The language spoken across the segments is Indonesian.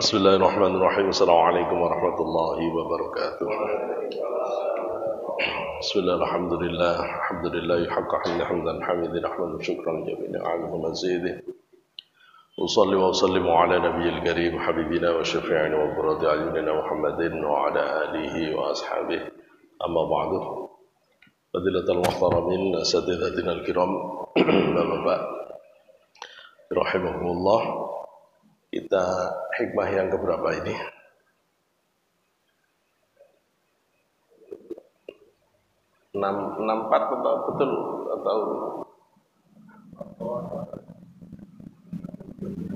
Bismillahirrahmanirrahim. Assalamualaikum warahmatullahi wabarakatuh. Bismillahirrahmanirrahim. Alhamdulillah haqqa hamdan hamidin ahmadu syukran jami'an alihi mazidin. Usalli wa usallimu ala nabiyil karim habibina wa syafi'ina wa qurrati a'yunina Muhammadin wa ala alihi wa ashabihi. Amma ba'du. Fadilatul muhtaramin asatidatina al-kiram. Bapak rahimahumullah. Kita hikmah yang keberapa ini? Enam empat atau betul atau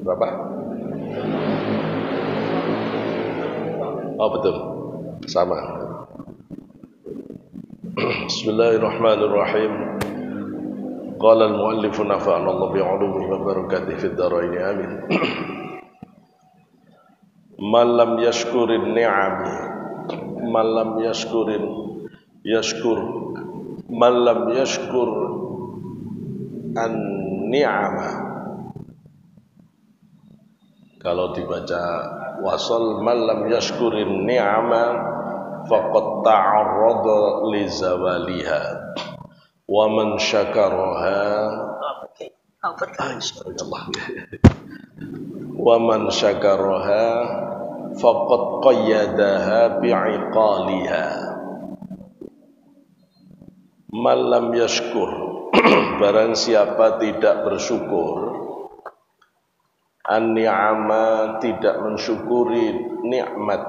berapa? Oh betul, sama. Bismillahirrahmanirrahim. Qala al-muallif nafa'ana Allah bi'ulumihi wa barakatihi fid dharain amin. Man lam yashkurin ni'ami, man lam yashkur man lam yashkur an-ni'ama. Kalau dibaca wasal man lam yashkurin ni'ama faqad ta'arrada li zawaliha wa man syakaraha wa man syakaraha faqad qayyadaha bi'iqaliha. Man lam yashkur, barang siapa tidak bersyukur, an-ni'ama, tidak mensyukuri nikmat,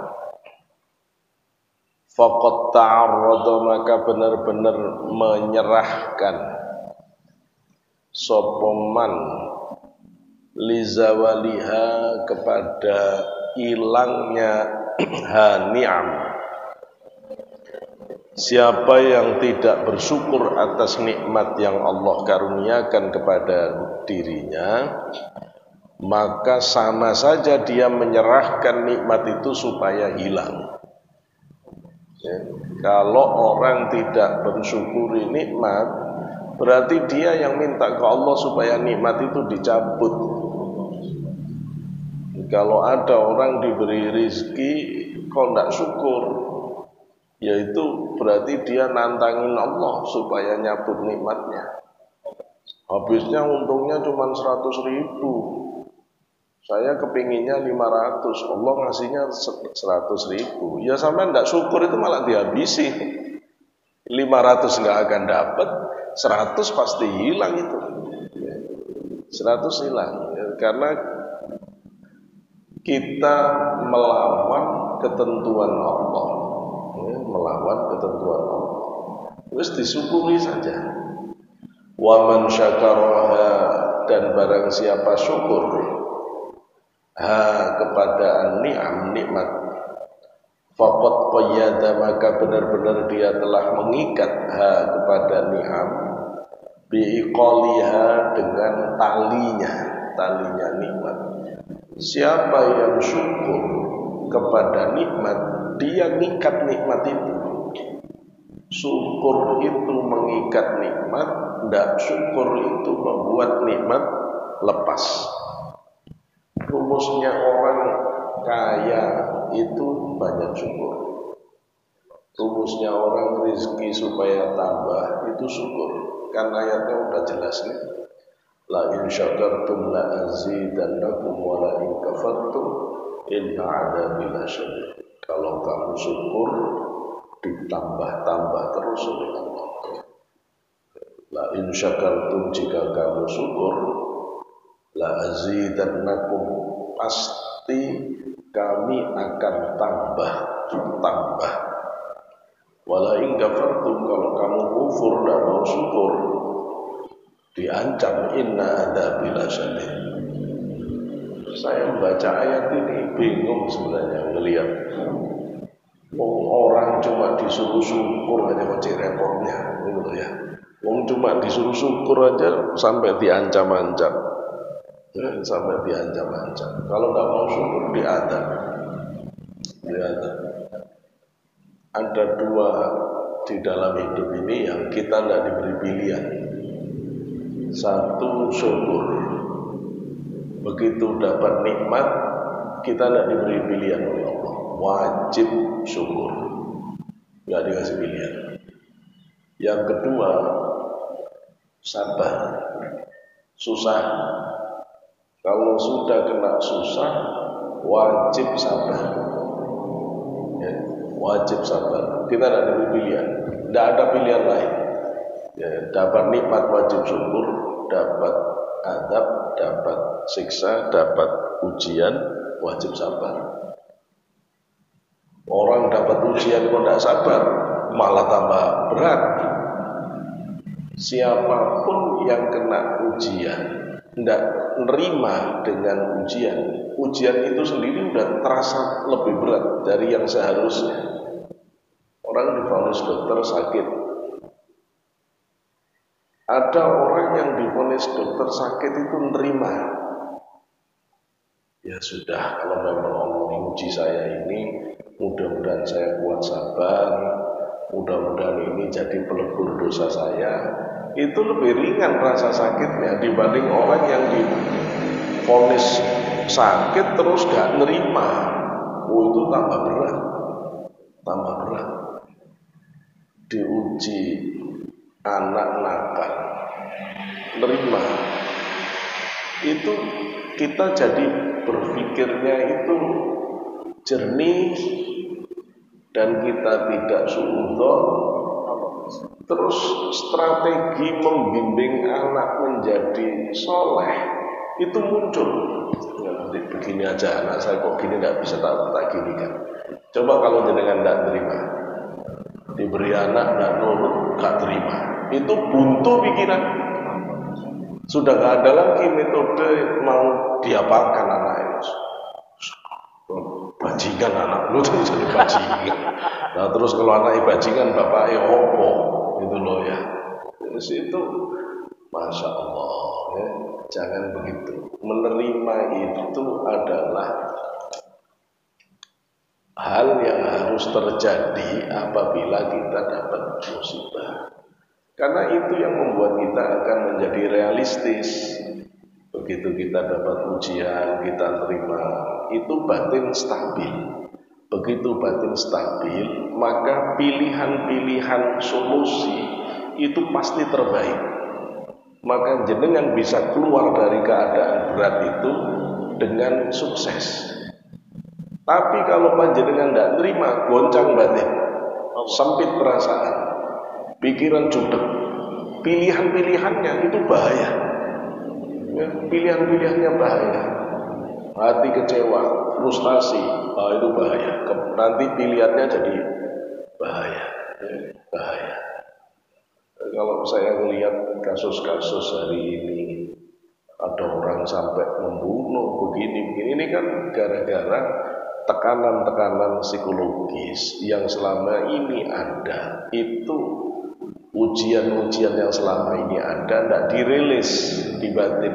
faqad ta'arrada, maka benar-benar menyerahkan sapa man lizawaliha, kepada hilangnya ni'am. Siapa yang tidak bersyukur atas nikmat yang Allah karuniakan kepada dirinya, maka sama saja dia menyerahkan nikmat itu supaya hilang. Ya. Kalau orang tidak bersyukuri nikmat, berarti dia yang minta ke Allah supaya nikmat itu dicabut. Kalau ada orang diberi rezeki kok tidak syukur, yaitu berarti dia nantangin Allah supaya nyabut nikmatnya. Habisnya untungnya cuma 100.000, saya kepinginnya 500, Allah ngasihnya 100.000. Ya sampai tidak syukur itu malah dihabisi. 500 nggak akan dapat, 100 pasti hilang itu. 100 hilang, ya, karena kita melawan ketentuan Allah, ya, melawan ketentuan Allah. Terus disyukuri saja. Wa man syakaraha, dan barang siapa syukur kepada ni'am, nikmat, faqad qayyada, maka benar-benar dia telah mengikat kepada ni'am, bi'iqaliha, dengan talinya nikmat. Siapa yang syukur kepada nikmat, dia ngikat nikmat itu. Syukur itu mengikat nikmat, tidak syukur itu membuat nikmat lepas. Rumusnya orang kaya itu banyak syukur. Rumusnya orang rezeki supaya tambah itu syukur. Kan ayatnya udah jelas nih. La in syakartum la azidannakum wa la in kafartum inna adzabi lasyadid. Kalau kamu syukur ditambah-tambah terus oleh Allah. La in syakartum, jika kamu syukur, la azidannakum, pasti kami akan tambah. Wala in kafartum, kalau kamu kufur dan mau syukur, diancam inna adzabi lasyadid. Saya membaca ayat ini bingung sebenarnya ngelihat orang cuma disuruh syukur aja kok repotnya gitu ya. Wong cuma disuruh syukur aja sampai diancam-ancam. Sampai diancam-ancam. Kalau nggak mau syukur diadab. Ada dua di dalam hidup ini yang kita tidak diberi pilihan. Satu, syukur. Begitu dapat nikmat kita tidak diberi pilihan oleh Allah, wajib syukur, nggak dikasih pilihan. Yang kedua, sabar. Susah, kalau sudah kena susah wajib sabar, ya, wajib sabar. Kita tidak ada pilihan, tidak ada pilihan lain, ya, dapat nikmat wajib syukur, dapat adab, dapat siksa, dapat ujian, wajib sabar. Orang dapat ujian kok tidak sabar, malah tambah berat. Siapapun yang kena ujian tidak nerima dengan ujian itu sendiri sudah terasa lebih berat dari yang seharusnya. Orang divonis dokter sakit, ada orang yang divonis dokter sakit itu nerima. Ya sudah, kalau memang Allah menguji saya ini, mudah-mudahan saya kuat sabar, mudah-mudahan ini jadi pelebur dosa saya. Itu lebih ringan rasa sakitnya dibanding orang yang divonis sakit terus gak nerima. Oh, itu tambah berat, tambah berat. Diuji anak nakal, nerima, itu kita jadi berpikirnya itu jernih dan kita tidak suudzon. Terus strategi membimbing anak menjadi soleh itu muncul. Ya, nanti begini aja anak saya kok gini, tidak bisa tak gini kan. Coba kalau jenengan tidak terima, diberi anak dan nurut gak terima, itu buntu pikiran. Sudah gak ada lagi metode mau diapakan anak itu. Bajingan anak lu tuh jadi bajingan. Nah terus kalau anak bajingan bapaknya opo gitu loh ya. Terus itu masya Allah ya, jangan begitu. Menerima itu adalah hal yang harus terjadi apabila kita dapat musibah. Karena itu yang membuat kita akan menjadi realistis. Begitu kita dapat ujian, kita terima, itu batin stabil. Begitu batin stabil, maka pilihan-pilihan solusi itu pasti terbaik. Maka jenengan bisa keluar dari keadaan berat itu dengan sukses. Tapi kalau panjenengan tidak terima, goncang batin, sempit perasaan, pikiran jutek, pilihan-pilihannya itu bahaya. Ya, pilihan-pilihannya bahaya. Hati kecewa, frustasi, itu bahaya. Nanti pilihannya jadi bahaya, bahaya. Kalau saya melihat kasus-kasus hari ini, ada orang sampai membunuh begini, ini kan gara-gara tekanan-tekanan psikologis yang selama ini ada. Itu ujian-ujian yang selama ini ada tidak dirilis di batin.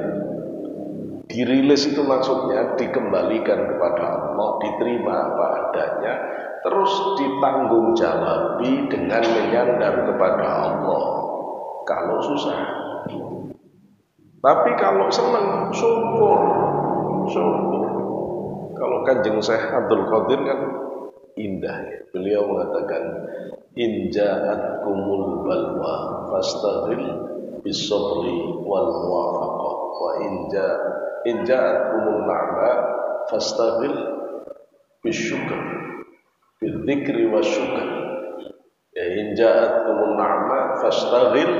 Dirilis itu maksudnya dikembalikan kepada Allah, diterima apa adanya, terus ditanggung-jawabi dengan menyandar kepada Allah. Kalau susah, tapi kalau senang, syukur, syukur. Kalau Kanjeng Syekh Abdul Qadir kan indah ya. Beliau mengatakan, in ja'atkumul balwa fastaghil bis-sabri wal muwafaqah wa in ja'atkumul na'ma fastaghil bis-syukr bil-dzikri wasyukr. Ya, in ja'atkumul na'ma fastaghil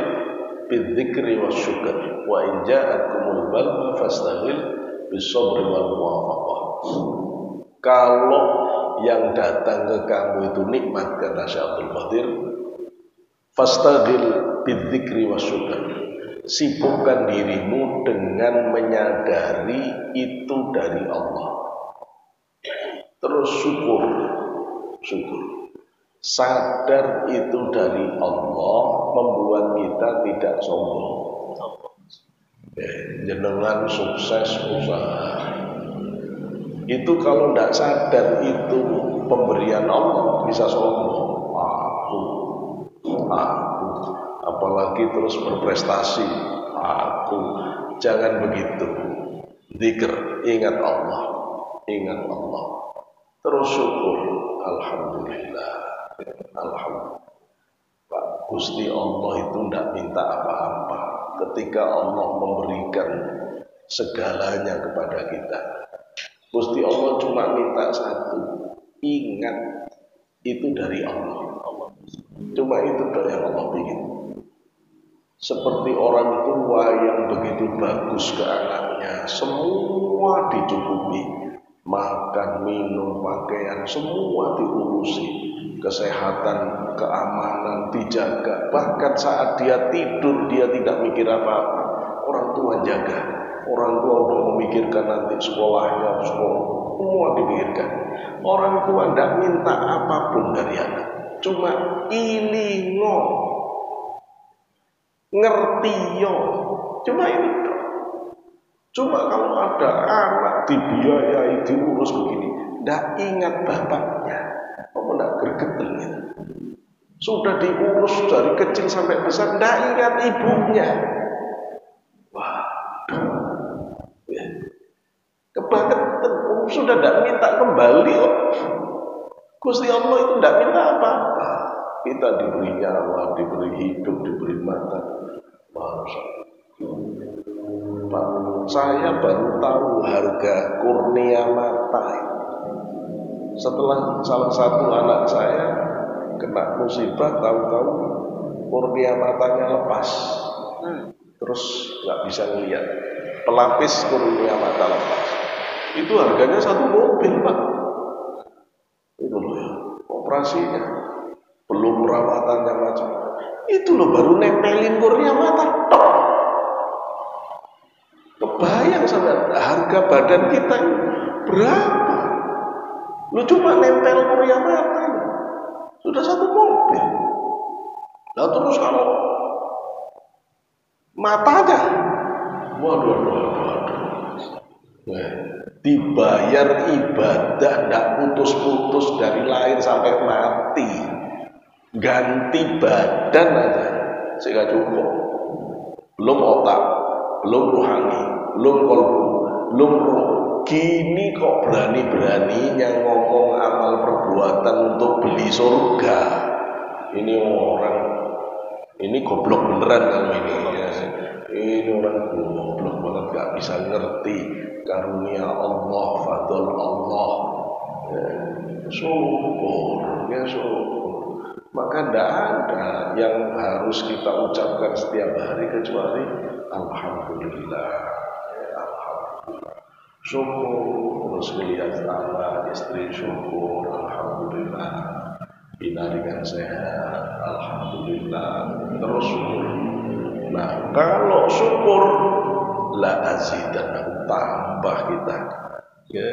bil-dzikri wasyukr wa in ja'atkumul balwa fastaghil bis-sabri wal muwafaqah. Kalau yang datang ke kamu itu nikmat, kata Syekh Abdul Qadir, fastaghil bidzikri wasyukr, sibukkan dirimu dengan menyadari itu dari Allah, terus syukur, syukur, sadar itu dari Allah membuat kita tidak sombong. Jenengan sukses usaha, itu kalau tidak sadar itu pemberian Allah, bisa sombong. Aku, apalagi terus berprestasi. Aku, jangan begitu. Dzikir, ingat Allah, ingat Allah, terus syukur, alhamdulillah, alhamdulillah. Pak Gusti Allah itu tidak minta apa-apa ketika Allah memberikan segalanya kepada kita. Gusti Allah cuma minta satu, ingat itu dari Allah. Cuma itu yang Allah ingin. Seperti orang tua yang begitu bagus ke anaknya, semua dicukupi, makan, minum, pakaian, semua diurusi, kesehatan, keamanan dijaga, bahkan saat dia tidur dia tidak mikir apa-apa, orang tua jaga, orang tua udah memikirkan nanti sekolahnya, semua dipikirkan. Orang tua tidak minta apapun dari anak, cuma ilingo, ngerti yo, cuma ini. Cuma kalau ada anak dibiayai, diurus begini, tidak ingat bapaknya, apa tidak gregetan gitu. Sudah diurus dari kecil sampai besar, tidak ingat ibunya. Wah, ya. Kebangetan, sudah tidak minta kembali. Gusti Allah itu tidak minta apa-apa. Kita diberi nyawa, diberi hidup, diberi mata. Masya Allah. Saya baru tahu harga kurnia mata. Setelah salah satu anak saya kena musibah, tahu-tahu kurnia matanya lepas, terus nggak bisa ngeliat, pelapis kurnia mata lepas. Itu harganya 1 mobil, Pak. Itu loh ya, operasinya, belum perawatannya macam. Itu loh baru nempelin kurnia mata. Kebayang sama harga badan kita berapa? Lu cuma nempel kurnia mata, sudah 1 mobil. Nah terus kalau matanya, waduh. Dibayar ibadah tidak putus-putus dari lahir sampai mati, ganti badan aja sehingga cukup, belum otak, belum rohani, belum kolbu, belum roh. Gini kok berani-beraninya ngomong amal perbuatan untuk beli surga. Ini orang, ini goblok beneran kalau ini ya. Ini orang goblok banget, gak bisa ngerti karunia Allah, fadl Allah. Syukur. Maka tidak ada yang harus kita ucapkan setiap hari kecuali alhamdulillah, alhamdulillah. Syukur, terus melihat anak istri syukur, alhamdulillah. Bina dengan sehat, alhamdulillah. Terus syukur. Nah, kalau syukur la azidan, tambah kita. Ya.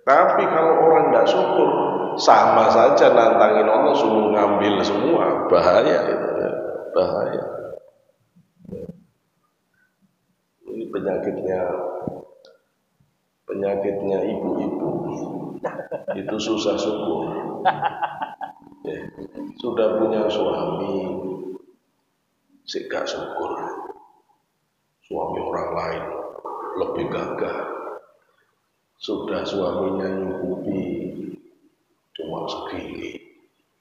Tapi kalau orang tidak syukur, sama saja nantangin Allah, suruh ngambil semua, bahaya itu, ya. Bahaya. Ini penyakitnya ibu-ibu, itu susah syukur. Ya. Sudah punya suami, sih gak syukur. Suami orang lain lebih gagah. Sudah suaminya nyukupi cuma segini,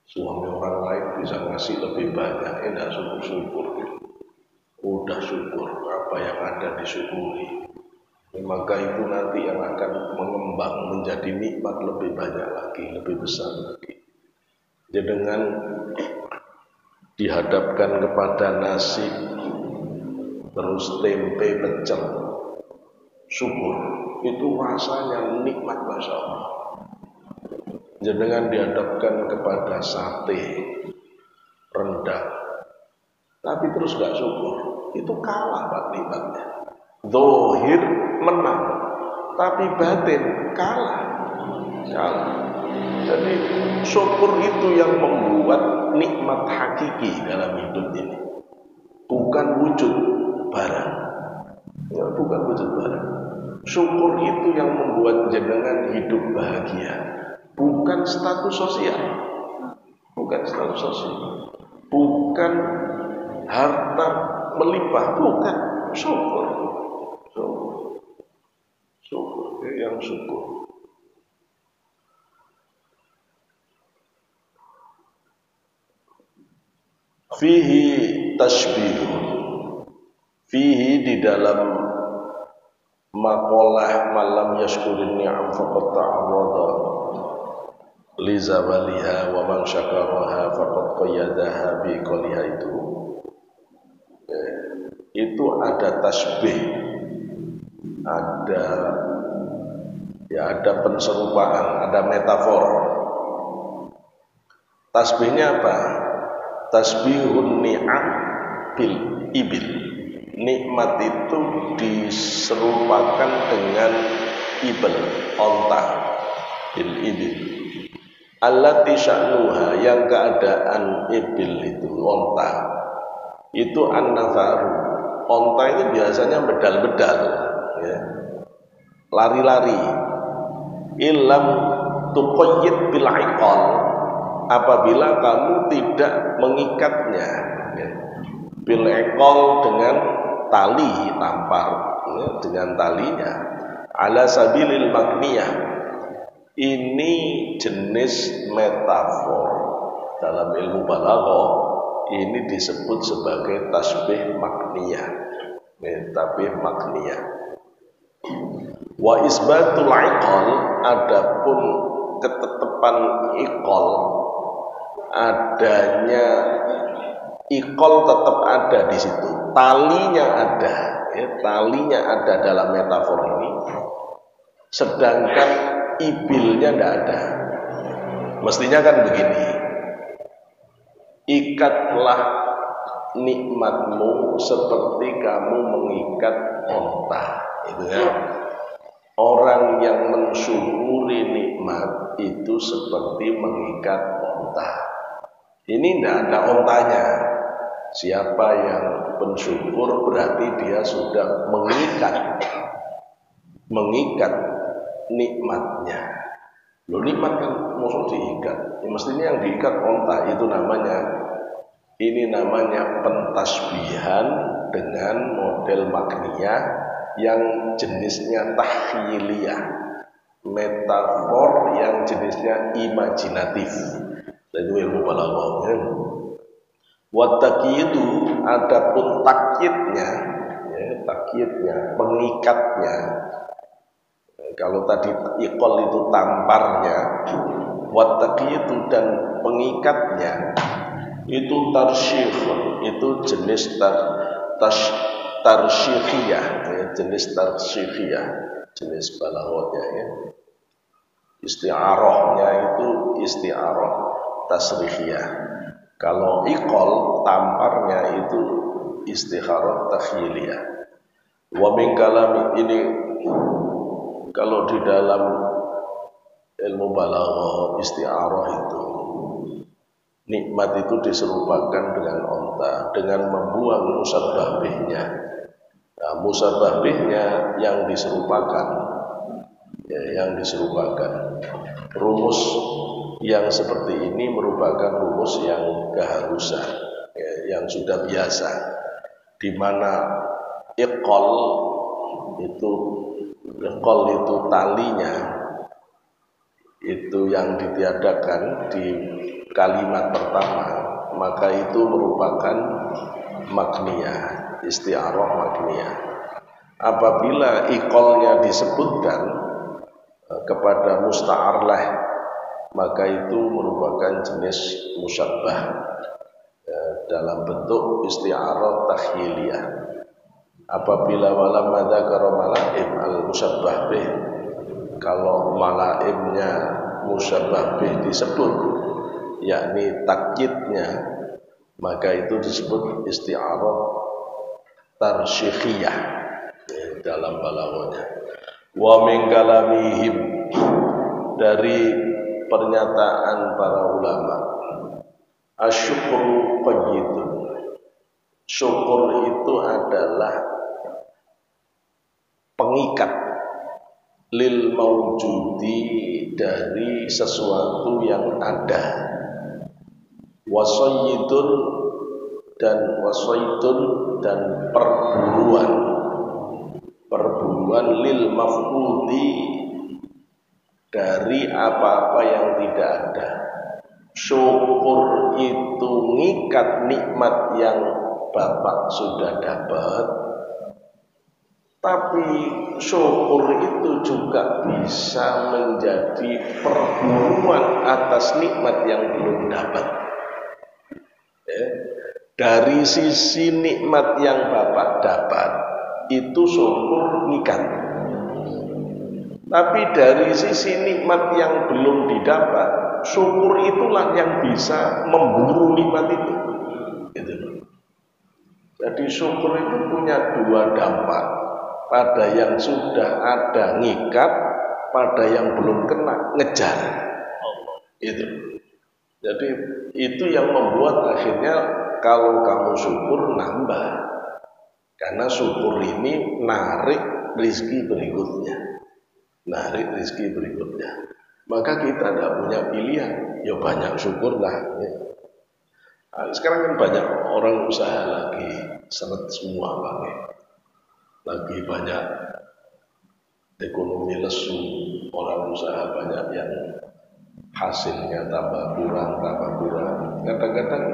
suami orang lain bisa ngasih lebih banyak, enggak syukur. Udah syukur, apa yang ada disyukuri. Maka itu nanti yang akan mengembang menjadi nikmat lebih banyak lagi, lebih besar lagi. Jadi dengan dihadapkan kepada nasi terus tempe pecel, syukur, itu rasanya nikmat, Masya Allah. Jenengan dihadapkan kepada sate, rendang, tapi terus gak syukur, itu kalah Pak nikmatnya. Zahir menang, tapi batin kalah. Jadi syukur itu yang membuat nikmat hakiki dalam hidup ini, bukan wujud barang. Ya, bukan wujud barang. Syukur itu yang membuat jenengan hidup bahagia, bukan status sosial, bukan status sosial, bukan harta melimpah, bukan. Syukur yang syukur. Fihi tashbih. Fihi di dalam maqalah malam yashkurin ni'am faqad ta'arrada li zawaliha wa man syakaraha faqad qayyadaha bi qaliha itu ada tasbih, ada penserupaan, ada metafor. Tasbihnya apa? Tasbihun ni'am bil ibil. Nikmat itu diserupakan dengan ibl, onta, bil ibil. Allati sya'nuha, yang keadaan ibil itu onta itu an-nafaru. Onta itu biasanya bedal-bedal, ya, lari-lari. Ilam tuqayyid bil iqal, apabila kamu tidak mengikatnya, ya, bil iqal dengan tali tampar, ya, dengan talinya. Ala sabilil magniyah, ini jenis metafor dalam ilmu balaghah. Ini disebut sebagai tasbih magniyah, tasbih magniyah. Wa isbatul iqal, adapun ketetapan iqal, adanya iqal tetap ada di situ, talinya ada, ya, talinya ada dalam metafor ini, sedangkan ibilnya tidak ada. Mestinya kan begini, ikatlah nikmatmu seperti kamu mengikat onta, itu ya. Orang yang mensyukuri nikmat itu seperti mengikat onta. Ini tidak ada ontanya. Siapa yang bersyukur berarti dia sudah mengikat nikmatnya. Loh, nikmat kan musuh diikat. Ya, mestinya yang diikat onta. Itu namanya pentasbihan dengan model magniyah yang jenisnya tahyiliyah, metafor yang jenisnya imajinatif. Itu ilmu balaghah. Wa taqyidu, adapun takyidnya, ya, takyidnya, pengikatnya. Kalau tadi iqal itu tamparnya, wa taqyidu dan pengikatnya itu tarsyikh, itu jenis tarsyikiyah, ya, jenis tarsyikiyah, jenis balaghahnya, ya. Isti'arahnya itu isti'arah tasrifiyah. Kalau iqal tamparnya itu istikharah takhyiliyah. Wa min kalami, ini kalau di dalam ilmu balaghah isti'arah itu nikmat itu diserupakan dengan onta dengan membuang musabbah bihnya. Nah, musabbah bihnya yang diserupakan, ya, yang diserupakan. Rumus yang seperti ini merupakan rumus yang keharusan, ya, yang sudah biasa, di mana iqal itu talinya itu yang ditiadakan di kalimat pertama, maka itu merupakan magniyah, isti'arah magniyah. Apabila iqalnya disebutkan kepada musta'arlah, maka itu merupakan jenis musyabbah, ya, dalam bentuk isti'arah takhyiliyah. Apabila walam dzakara malaim al musyabbah bih, kalau malaimnya musyabbah bih disebut, yakni takyidnya, maka itu disebut isti'arah tarsyikiyah, ya, dalam balaghahnya. Wa min kalamihim, dari pernyataan para ulama, asyukru qayyidun, syukur itu adalah pengikat lil maujudi, dari sesuatu yang ada, wasayyidun dan perburuan lil mafqudi, dari apa-apa yang tidak ada. syukur itu ngikat nikmat yang Bapak sudah dapat, tapi syukur itu juga bisa menjadi perburuan atas nikmat yang belum dapat. Dari sisi nikmat yang Bapak dapat, itu syukur ngikat. Tapi dari sisi nikmat yang belum didapat, syukur itulah yang bisa memburu nikmat itu. Gitu. Jadi syukur itu punya dua dampak. Pada yang sudah ada ngikat, pada yang belum kena ngejar. Itu. Jadi itu yang membuat akhirnya kalau kamu syukur nambah. Karena syukur ini narik rizki berikutnya. Narik rizki berikutnya. Maka kita tidak punya pilihan. Ya banyak syukurlah. Ya. Nah, sekarang kan banyak orang usaha lagi seret semua pakai. Lagi banyak ekonomi lesu. Orang usaha banyak yang hasilnya tambah kurang. Kadang-kadang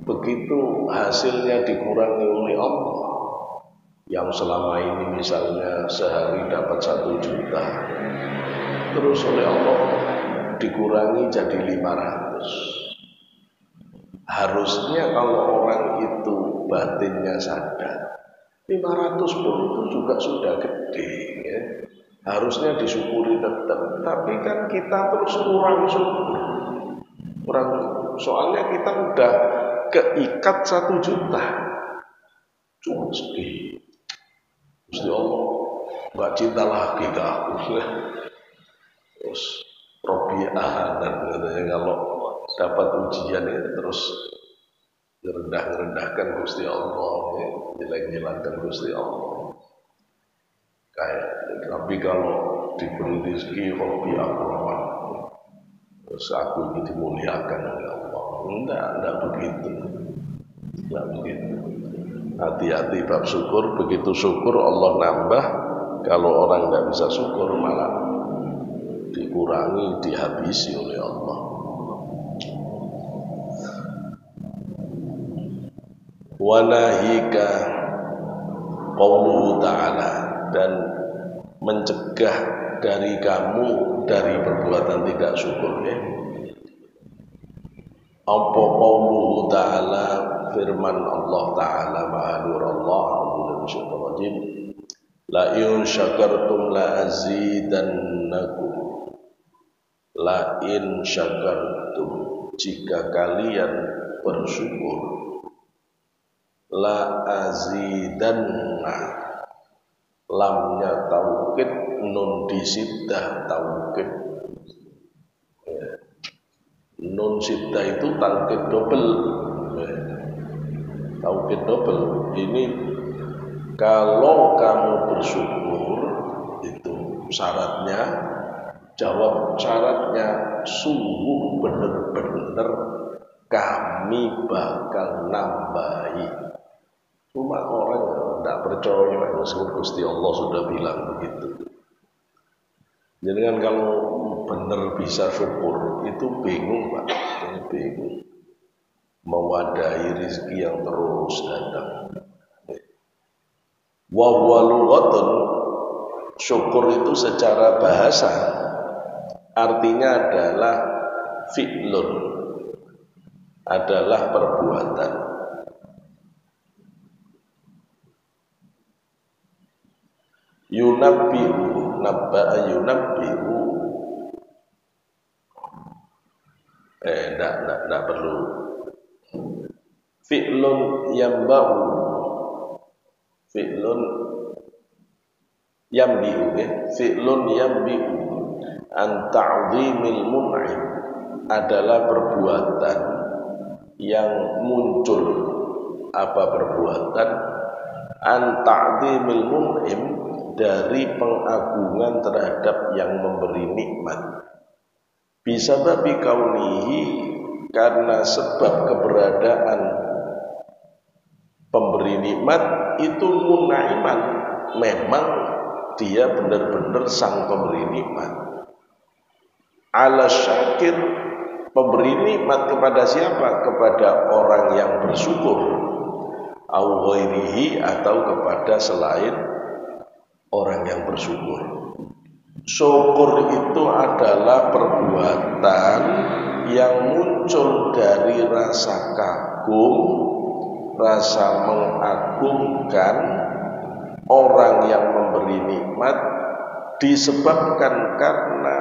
begitu hasilnya dikurangi oleh Allah, yang selama ini misalnya sehari dapat 1 juta, terus oleh Allah dikurangi jadi 500. Harusnya kalau orang itu batinnya sadar, 500 pun itu juga sudah gede, ya. Harusnya disyukuri tetap. Tapi kan kita terus kurang syukur. Soalnya kita udah keikat 1 juta. Cuma sedih. Gusti Allah nggak cinta lagi ke aku. Terus Robiah dan katanya kalau dapat ujian itu terus ngerendah-ngerendahkan Gusti Allah, jelek-jelekkan Gusti Allah. Kayak tapi kalau diberi rezeki Robiah Rahman, terus aku ini dimuliakan oleh Allah. Enggak begitu. Enggak begitu. Hati-hati bab syukur, begitu syukur Allah nambah, kalau orang tidak bisa syukur malah dikurangi, dihabisi oleh Allah. Wa nahika qauluhu ta'ala, dan mencegah dari kamu dari perbuatan tidak syukur, ya. Apa qauluhu ta'ala, firman Allah Ta'ala, ma'adurallah al-syaitanirrajim, la in syakartum la azidannakum, la in syakartum, jika kalian bersyukur, la azidanna, lamnya taukid, nun disiddah taukid. Nun siddah itu taukid double. Taukid double. Ini kalau kamu bersyukur, itu syaratnya, jawab syaratnya, sungguh benar-benar kami bakal nambahi. Cuma orang tidak percaya, meskipun Gusti Allah sudah bilang begitu. Jadi kan kalau benar bisa syukur itu bingung, Pak. Ini bingung mewadahi rezeki yang terus datang. Wa huwa lughatun, syukur itu secara bahasa artinya adalah fi'lun, adalah perbuatan. Yunabbihu, nabba'a yunabbihu, enggak perlu. Fi'lun yamba'u, fi'lun yambi'u, ya. Fi'lun yambi'u an ta'zimil mun'im, adalah perbuatan yang muncul. Apa perbuatan? An ta'zimil mun'im, dari pengagungan terhadap yang memberi nikmat. Bisa babi kaunihi, karena sebab keberadaan pemberi nikmat itu munaiman, memang dia benar-benar sang pemberi nikmat. Ala syakir, Memberi nikmat kepada siapa? Kepada orang yang bersyukur, au ghairihi, atau kepada selain orang yang bersyukur. Syukur itu adalah perbuatan yang muncul dari rasa kagum, rasa mengagungkan orang yang memberi nikmat, disebabkan karena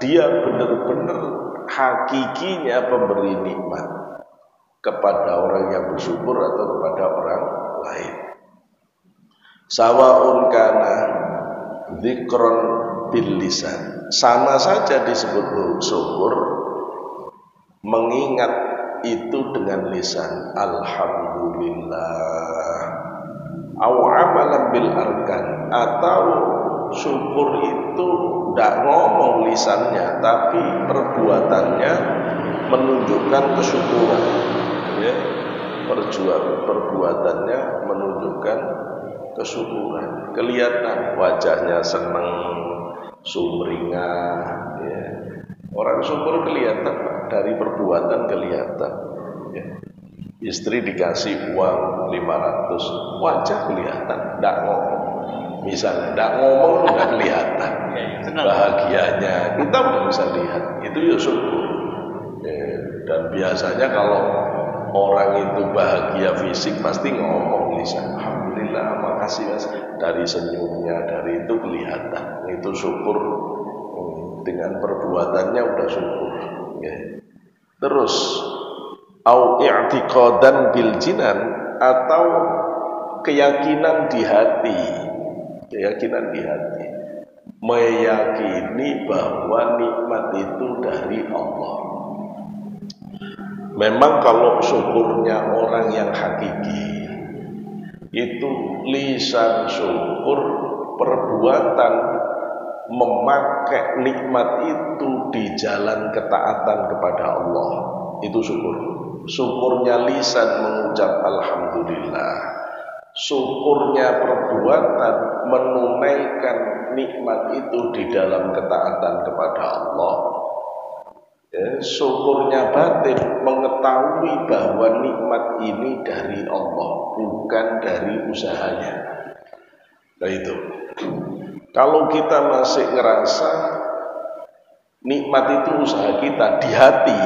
dia benar-benar hakikinya pemberi nikmat kepada orang yang bersyukur atau kepada orang lain. Sawaun kana dzikron bil lisan, sama saja disebut syukur, mengingat itu dengan lisan, alhamdulillah, au amalan bil arkan, atau syukur itu tidak ngomong lisannya tapi perbuatannya menunjukkan kesyukuran, ya. Perbuatannya menunjukkan kesyukuran, kelihatan wajahnya senang, sumringah, ya. Orang syukur kelihatan, dari perbuatan kelihatan, ya. Istri dikasih uang 500, wajah kelihatan, tidak ngomong. Misalnya tidak ngomong sudah kelihatan bahagianya, kita bisa lihat, itu ya syukur. Dan biasanya kalau orang itu bahagia fisik pasti ngomong lisan, alhamdulillah, makasih mas, dari senyumnya, dari itu kelihatan, itu syukur. Dengan perbuatannya udah syukur, ya. Terus au i'tiqadan bil jinan, atau keyakinan di hati, keyakinan di hati, meyakini bahwa nikmat itu dari Allah. Memang kalau syukurnya orang yang hakiki itu lisan syukur, perbuatan memakai nikmat itu di jalan ketaatan kepada Allah, itu syukur. Syukurnya lisan mengucap alhamdulillah, syukurnya perbuatan menunaikan nikmat itu di dalam ketaatan kepada Allah, ya. Syukurnya batin mengetahui bahwa nikmat ini dari Allah, bukan dari usahanya. Nah itu, kalau kita masih ngerasa nikmat itu usaha kita, di hati,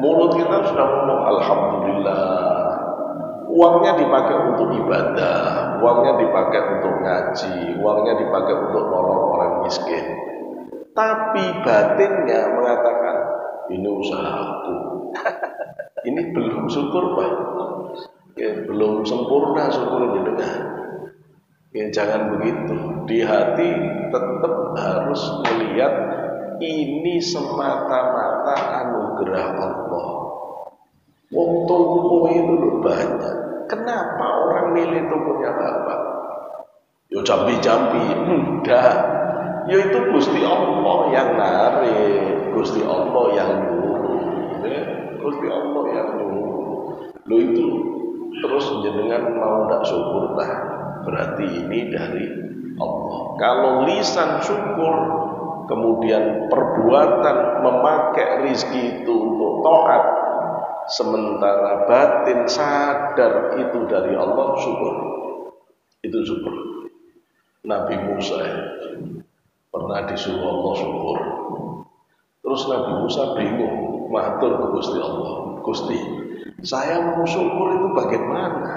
mulut kita sudah ngomong alhamdulillah, uangnya dipakai untuk ibadah, uangnya dipakai untuk ngaji, uangnya dipakai untuk nolong orang miskin, tapi batinnya mengatakan ini usahaku. Ini belum syukur, Pak, ya, belum sempurna syukur jenengan. Ya, jangan begitu. Di hati tetap harus melihat ini semata-mata anugerah Allah. Wong toko itu loh banyak. Kenapa orang milih tokonya Bapak? Yo jambi-jambi, enggak. Ya itu Gusti Allah yang narik, Gusti Allah yang nyuruh, ya, Gusti Allah yang nyuruh. Lo itu terus jenengan mau ndak syukur lah, berarti ini dari Allah. Kalau lisan syukur, kemudian perbuatan memakai rizki itu untuk taat, sementara batin sadar itu dari Allah, syukur. Itu syukur. Nabi Musa pernah disuruh Allah syukur. Terus Nabi Musa bingung, matur ke Gusti Allah, Gusti, saya mau syukur itu bagaimana?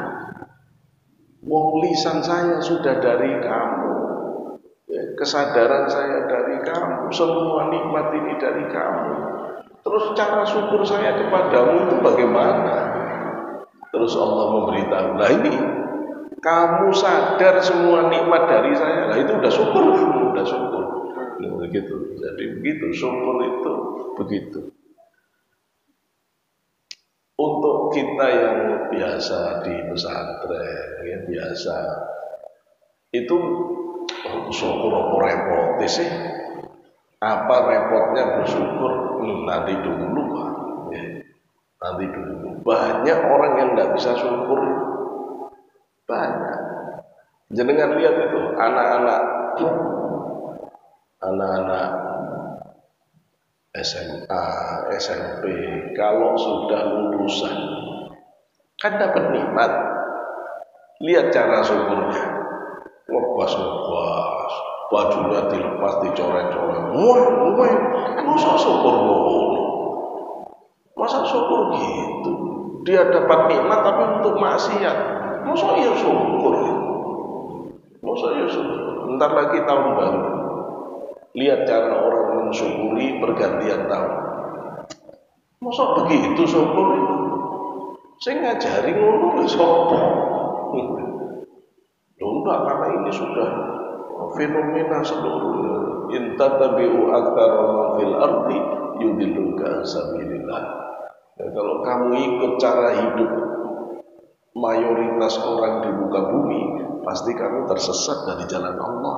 Wong lisan saya sudah dari kamu, kesadaran saya dari kamu, semua nikmat ini dari kamu. Terus cara syukur saya kepadamu itu bagaimana? Terus Allah memberitahu, nah ini kamu sadar semua nikmat dari saya, nah itu udah syukur, udah syukur. Nah, begitu. Jadi begitu, syukur itu begitu. Untuk kita yang biasa di pesantren, ya biasa, itu syukur apa repotnya sih? Apa repotnya bersyukur? Nanti dulu, ya. Nanti dulu. Banyak orang yang tidak bisa syukur, banyak. Jenengan lihat itu anak-anak SMA, SMP, kalau sudah lulusan kan dapat nikmat. Lihat cara syukurnya. Ngebas, bajunya dilepas, dicoret-coret. Wah, masa syukur ngono? Masa syukur gitu? Dia dapat nikmat tapi untuk maksiat. Masa iya syukur? Masa iya syukur? Ntar lagi tahun baru. Lihat cara orang mensyukuri pergantian tahun. Masa begitu syukur itu? Saya ngajari ngono sapa? Enggak, karena ini sudah fenomena seluruh. In tattabi'u aktsara man fil ardi yudilluka sabilillah. Kalau kamu ikut cara hidup mayoritas orang di muka bumi, pasti kamu tersesat dari jalan Allah.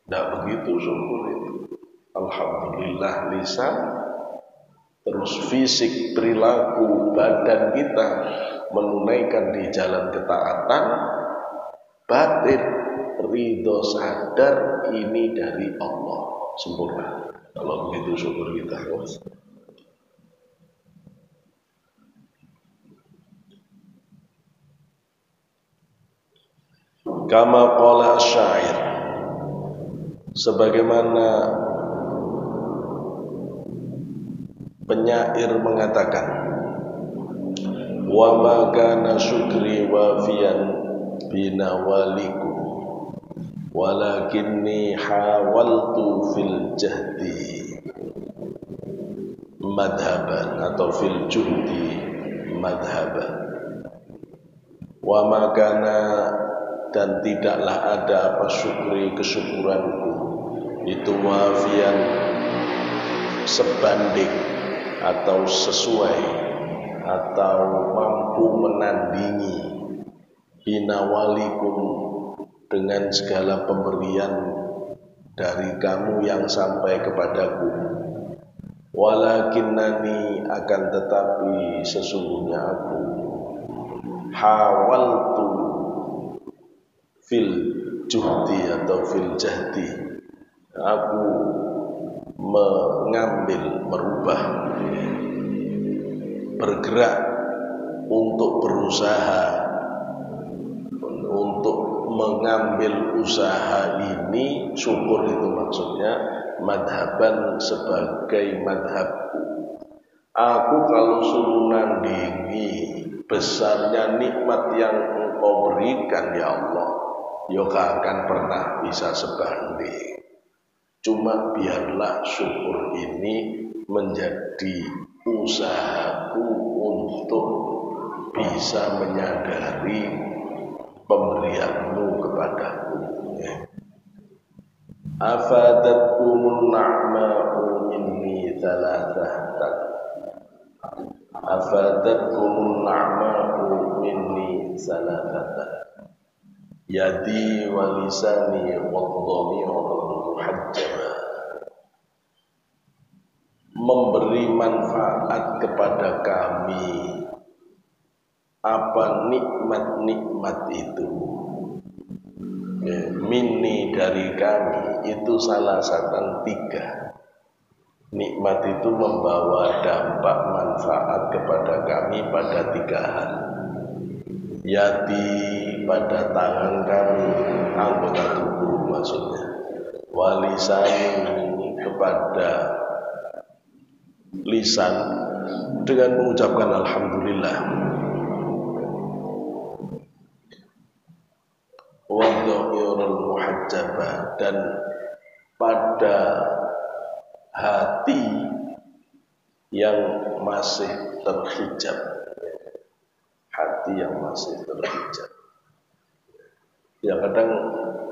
Tidak begitu syukur itu. Alhamdulillah lisan, terus fisik, perilaku, badan kita menunaikan di jalan ketaatan, batin, ridho sadar ini dari Allah sempurna. Kalau begitu syukur kita. Kama qala asy-syair, sebagaimana penyair mengatakan, wa ma kana syukri wafiyan binawalikum walakinni hawaltu fil jahdi madhaban atau fil juhdi madhaban. Wa ma kana, dan tidaklah ada apa syukri kesyukuranku itu wafiyan sebanding atau sesuai atau mampu menandingi binawalikum dengan segala pemberian dari kamu yang sampai kepadaku. Walakinnani, akan tetapi sesungguhnya aku hawaltu fil juhdi atau fil jahdi, aku mengambil, merubah, bergerak untuk berusaha, untuk mengambil usaha ini. Syukur itu maksudnya madhaban, sebagai madhabku. Aku kalau suruh nandingi besarnya nikmat yang Engkau berikan ya Allah, ya gak akan pernah bisa sebanding. Cuma biarlah syukur ini menjadi usahaku untuk bisa menyadari pemberianmu kepadaku. Afadatkumun na'ma'u minni thalathatan. Afadatkumun na'ma'u minni thalathatan. Yadi wa lisani wa dhami'ul muhajjaba. Memberi manfaat kepada kami apa nikmat-nikmat itu, minni dari kami, itu salah satu 3. Nikmat itu membawa dampak manfaat kepada kami pada 3 hal. Yadi, pada tangan kami, anggota tubuh maksudnya. Walisani, kepada lisan dengan mengucapkan alhamdulillah. Wadhamirul muhajjabah, dan pada hati yang masih terhijab. Hati yang masih terhijab. Ya kadang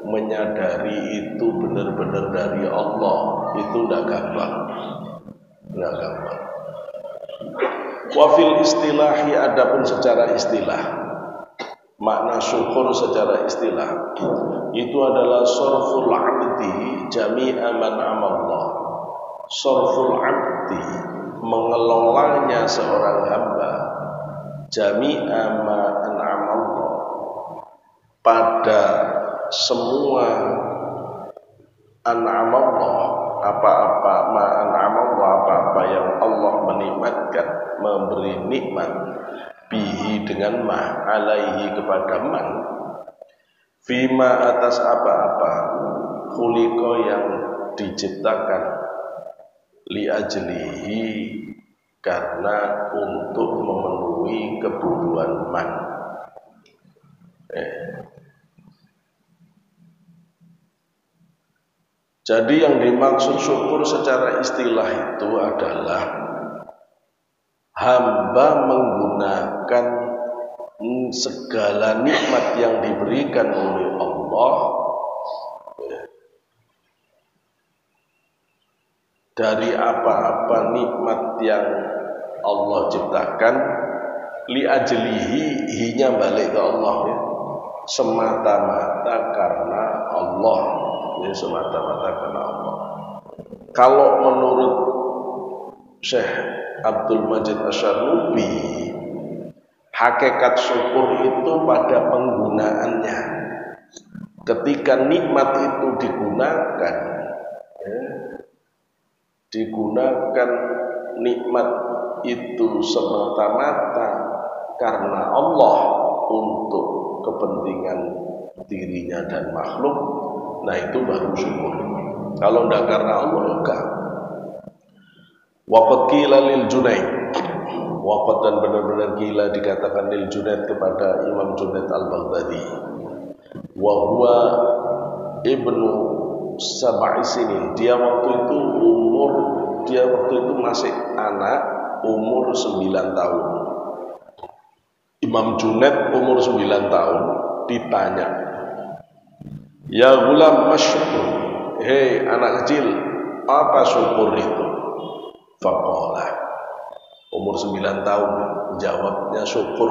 menyadari itu benar-benar dari Allah itu tidak gampang. Tidak gampang. Wafil istilahi, adapun secara istilah, makna syukur secara istilah itu adalah sorful abdi jami'a man amallah. Sorful abdi, mengelolanya seorang hamba, jami'a man amallah, pada semua an'amallah, apa-apa ma'an Allah menikmatkan, memberi nikmat bihi dengan ma, alaihi kepada man, fima atas apa-apa, khuliqa yang diciptakan, li ajlihi karena untuk memenuhi kebutuhan man. Jadi yang dimaksud syukur secara istilah itu adalah hamba menggunakan segala nikmat yang diberikan oleh Allah dari apa-apa nikmat yang Allah ciptakan, li ajlihi, hinya balik ke Allah ya, semata-mata karena Allah ya, semata-mata karena Allah. Kalau menurut Syekh Abdul Majid Asy-Syarnubi, hakikat syukur itu pada penggunaannya. Ketika nikmat itu digunakan ya, digunakan nikmat itu semata-mata karena Allah untuk kepentingan dirinya dan makhluk, nah itu baru syukur. Kalau tidak karena Allah, enggak. Waqad qila lil Junaid, waqad dan benar-benar gila dikatakan lil Junaid kepada Imam Junaid al-Baghdadi, wa huwa ibnu sab'i sinin, dia waktu itu masih anak, umur 9 tahun. Imam Junaid umur 9 tahun ditanya, ya gulam masyukur, hei anak kecil, apa syukur itu? Faqala, umur 9 tahun jawabnya syukur,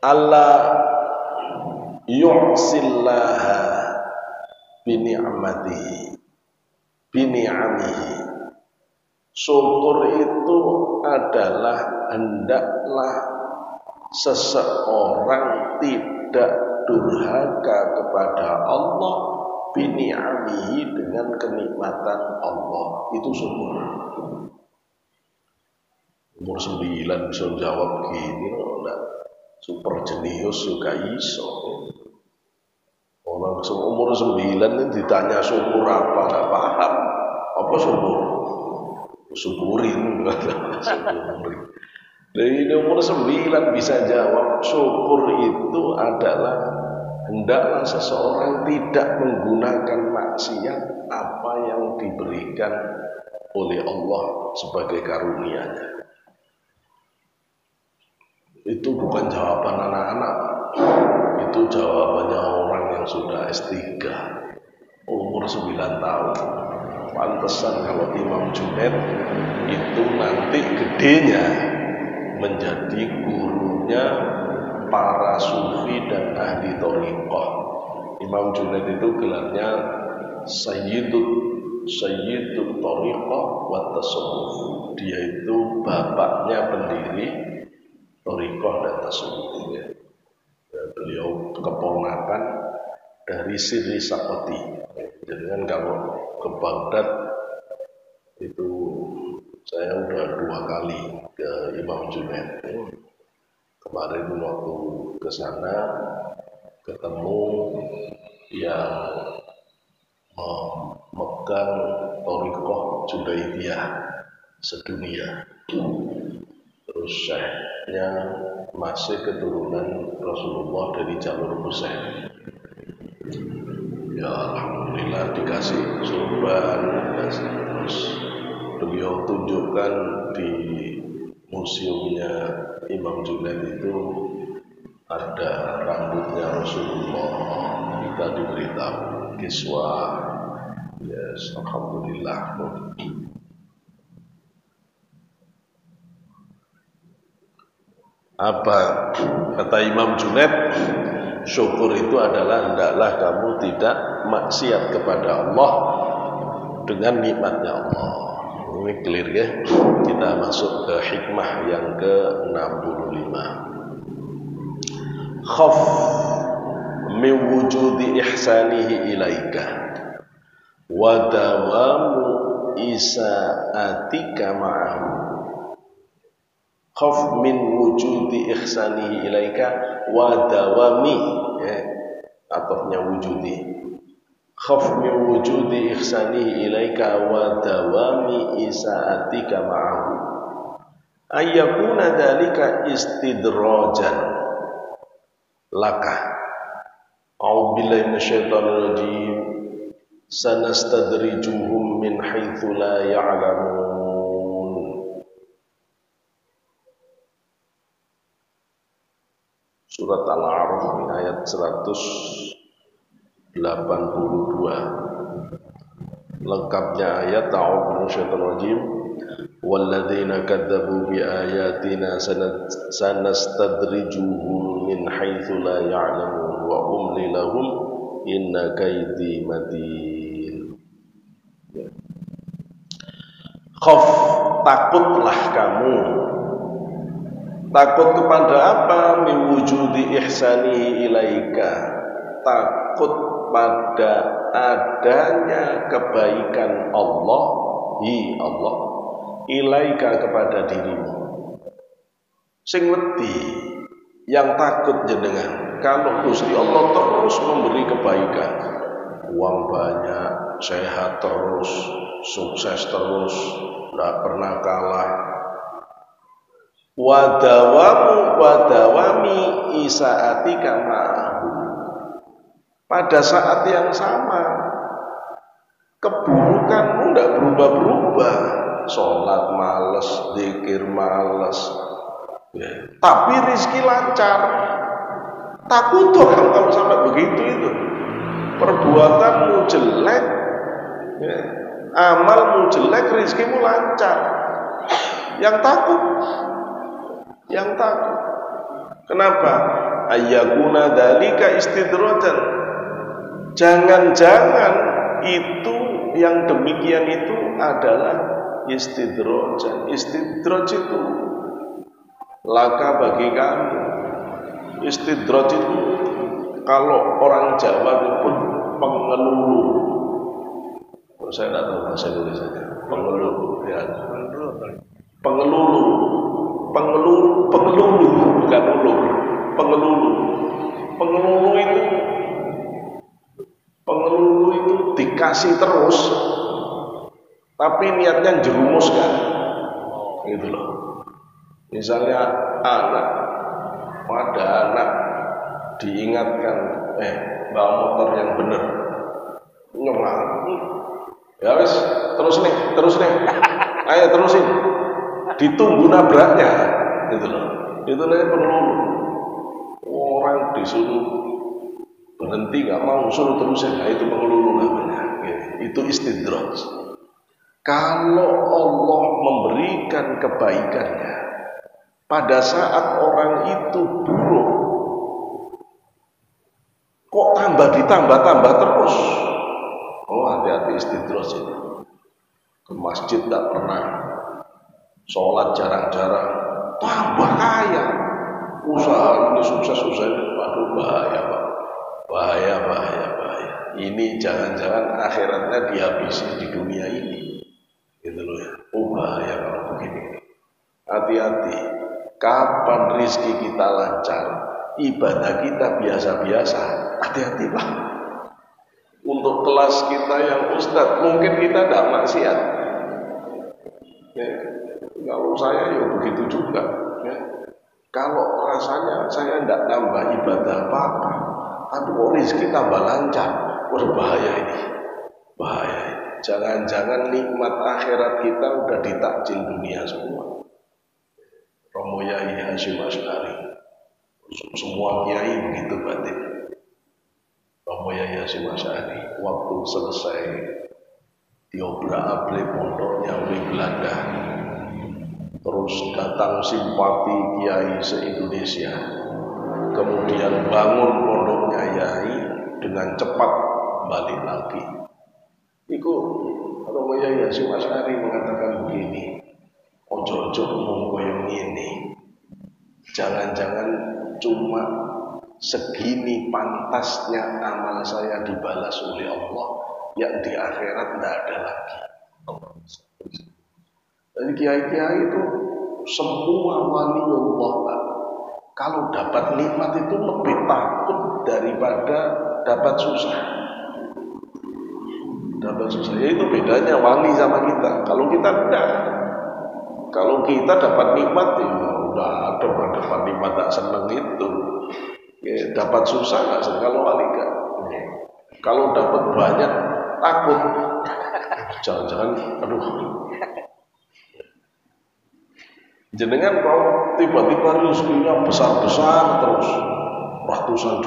Allah yu'sillaha bini'amatihi bini'amihi. Syukur itu adalah hendaklah seseorang tidak durhaka kepada Allah bini'amihi, dengan kenikmatan Allah. Itu syukur. Umur 9 bisa jawab gini, enggak super jenius juga iso. Orang umur 9 ini ditanya syukur apa, enggak paham. Apa syukur? Syukurin. Syukurin. Dari umur 9 bisa jawab, syukur itu adalah hendaklah seseorang tidak menggunakan maksiat apa yang diberikan oleh Allah sebagai karunia-Nya. Itu bukan jawaban anak-anak, itu jawabannya orang yang sudah S3, umur 9 tahun. Pantesan kalau Imam Junaid itu nanti gedenya menjadi gurunya para sufi dan ahli thariqah. Imam Junaid itu gelarnya Sayyidut Thariqah wa Tasawuf. Dia itu bapaknya pendiri thariqah dan tasawuf. Beliau keponakan dari Sirri Sakoti. Jadi kan kalau ke Baghdad itu saya udah 2 kali ke Imam Junaid. Kemarin waktu ke sana ketemu yang memegang thariqah Junaidiyah sedunia. Terus syekhnya masih keturunan Rasulullah dari jalur Husain. Ya alhamdulillah dikasih sorban, terus beliau tunjukkan di museumnya Imam Junaid itu ada rambutnya Rasulullah, kita diberitahu kiswa. Yes, alhamdulillah. Apa kata Imam Junaid? Syukur itu adalah hendaklah kamu tidak maksiat kepada Allah dengan nikmatnya Allah. Ini clear ya. Kita masuk ke hikmah yang ke-65. Khaf min wujudi ihsanihi ilaika wa dawamu isa'atika ma'ahu. Khaf min wujudi ihsanihi ilaika wa dawami, atofnya wujudi. Khaf min wujudi ihsanihi ilaika wa dawami isa'atika ma'ahu. Ayyakuna dhalika istidrajan laka. A'udzubillahi minasyaitonir rajim. Sanastadrijuhum min haitsu la ya'lamun. Surat Al-A'raf ayat 182. Lengkapnya ayat a'udzubillahi minasyaitonir rajim. Walladzina kadzdzabu bi ayatina sanastadrijuhum min haitsu la ya'lamun wa umli lahum inna kaidi matin. Khaf, takutlah kamu. Takut kepada apa? Min wujudi ihsanihi ilaika. Takut pada adanya kebaikan Allah, Allah ilaika kepada dirimu. Sing wedi, yang takut jenengan kalau Gusti Allah terus memberi kebaikan, uang banyak, sehat terus, sukses terus, tidak pernah kalah. Wadawami isa'atika ma'ahu. Pada saat yang sama, keburukanmu tidak berubah-berubah. Sholat males, zikir males, tapi rizki lancar. Takut orang kalau sampai begitu itu. Perbuatanmu jelek, amalmu jelek, rizkimu lancar. Yang takut. Kenapa? Ayyakuna dzalika istidrajan. Jangan-jangan itu yang demikian itu adalah istidrajan. Istidraj itu laka bagi kamu. Istidraj itu kalau orang Jawa menyebut pengelulu. Saya tidak tahu bahasa Indonesia. Pengelulu, ya. Pengelulu, bukan ulur. Pengelulu itu dikasih terus, tapi niatnya jerumuskan, gitu loh. Misalnya pada anak diingatkan, bawa motor yang benar, nyolong, ya wes, terus nih, ayo terusin, ditunggu nabraknya, gitu loh. Itu namanya pengelulu. Orang disuruh berhenti nggak mau, suruh terusin, nah itu pengelulu namanya. Itu istidraj. Kalau Allah memberikan kebaikannya pada saat orang itu buruk, kok ditambah terus? Oh, hati-hati istidraj itu. Ke masjid tidak pernah, sholat jarang-jarang, tambah kaya, usaha ini sukses, waduh bahaya Pak, bahaya. Ini jangan-jangan akhiratnya dihabisi di dunia ini, gitu loh ya. Oh bahaya kalau begini. Hati-hati. Kapan rizki kita lancar, ibadah kita biasa-biasa, hati-hati Pak. Untuk kelas kita yang ustadz, mungkin kita tidak maksiat. Ya, kalau saya ya begitu juga. Ya. Kalau rasanya saya tidak nambah ibadah apa-apa, tapi kok rizki tambah lancar, berbahaya ini. Jangan-jangan nikmat akhirat kita udah ditakjil dunia semua. Romo Yai Hasyim Asy'ari, semua kiai begitu batin. Romo Yai Hasyim Asy'ari waktu selesai diobrak-abrik pondoknya oleh Belanda, terus datang simpati kiai se-Indonesia, kemudian bangun pondoknya Yai dengan cepat balik lagi. Iku Romo Yai Hasyim Asy'ari mengatakan begini, ojo-ojo ngomong koyo ngene. Jangan-jangan cuma segini pantasnya amal saya dibalas oleh Allah, yang di akhirat tidak ada lagi. Jadi kiai-kiai itu semua waliullah, Pak. Kalau dapat nikmat itu lebih takut daripada dapat susah. Dapat susah. Ya itu bedanya wali sama kita. Kalau kita enggak. Kalau kita dapat nikmat ya udah ada dapat nikmat tak seneng itu. Ya, dapat susah nggak seneng. Kalau wali enggak. Kalau dapat banyak takut. Jangan-jangan aduh. Jenengan kalau tiba-tiba rezekinya besar-besar terus ratusan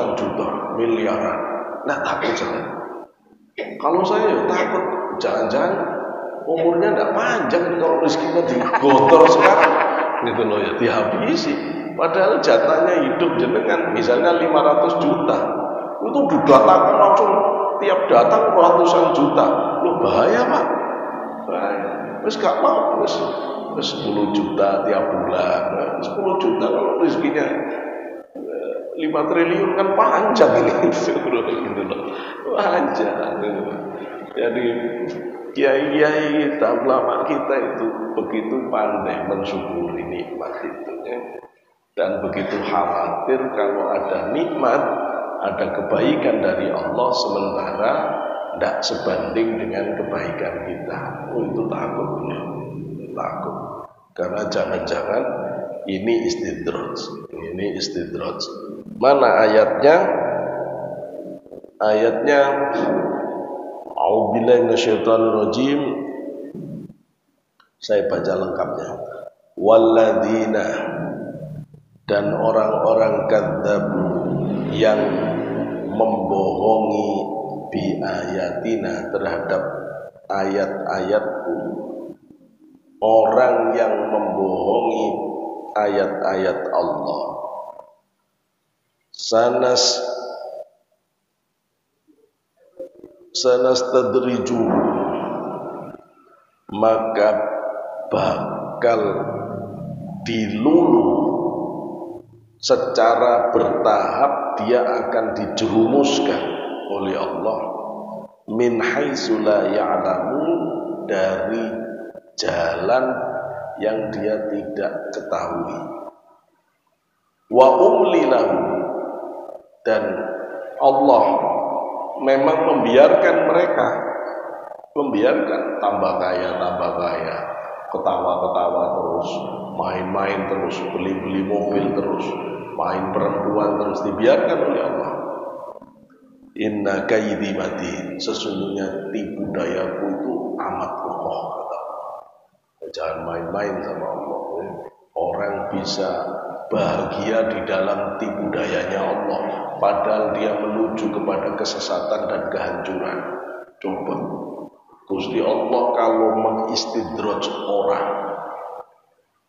juta, miliaran. Nah takut jangan. Kalau saya takut jangan-jangan umurnya tidak panjang kalau rezekinya digotor sekarang. Gitu loh ya, dihabisi. Padahal jatahnya hidup jenengan misalnya 500 juta. Itu didatangkan langsung tiap datang ratusan juta. Loh bahaya Pak. Bahaya. Terus gak mau terus 10 juta tiap bulan. 10 juta kalau rezekinya 5 triliun kan panjang ini gitu loh. Panjang. Jadi kiai-kiai kita, ulama kita itu begitu pandai mensyukuri nikmat itu ya. Dan begitu khawatir kalau ada nikmat, ada kebaikan dari Allah sementara tidak sebanding dengan kebaikan kita. Oh itu takut ya. Takut. Karena jangan-jangan ini istidraj. Ini istidraj. Mana ayatnya? Ayatnya A'udzubillahi minasyaitonirrajim. Saya baca lengkapnya. Walladzina, dan orang-orang kadzabu yang membohongi bi ayatina terhadap ayat-ayatku. Orang yang membohongi ayat-ayat Allah. Sanastadriju, maka bakal dilulu secara bertahap, dia akan dijerumuskan oleh Allah min haitsu la ya'lamun, dari jalan yang dia tidak ketahui. Wa umli lahu, dan Allah memang membiarkan mereka, membiarkan tambah kaya, ketawa-ketawa terus, main-main terus, beli-beli mobil terus, main perempuan terus, dibiarkan oleh Allah. Inna kaidi matin, sesungguhnya tipu dayaku itu amat kokoh, kata Allah. Jangan main-main sama Allah. Orang bisa bahagia di dalam tipu dayanya Allah, padahal dia menuju kepada kesesatan dan kehancuran. Coba Gusti Allah kalau mengistidraj orang,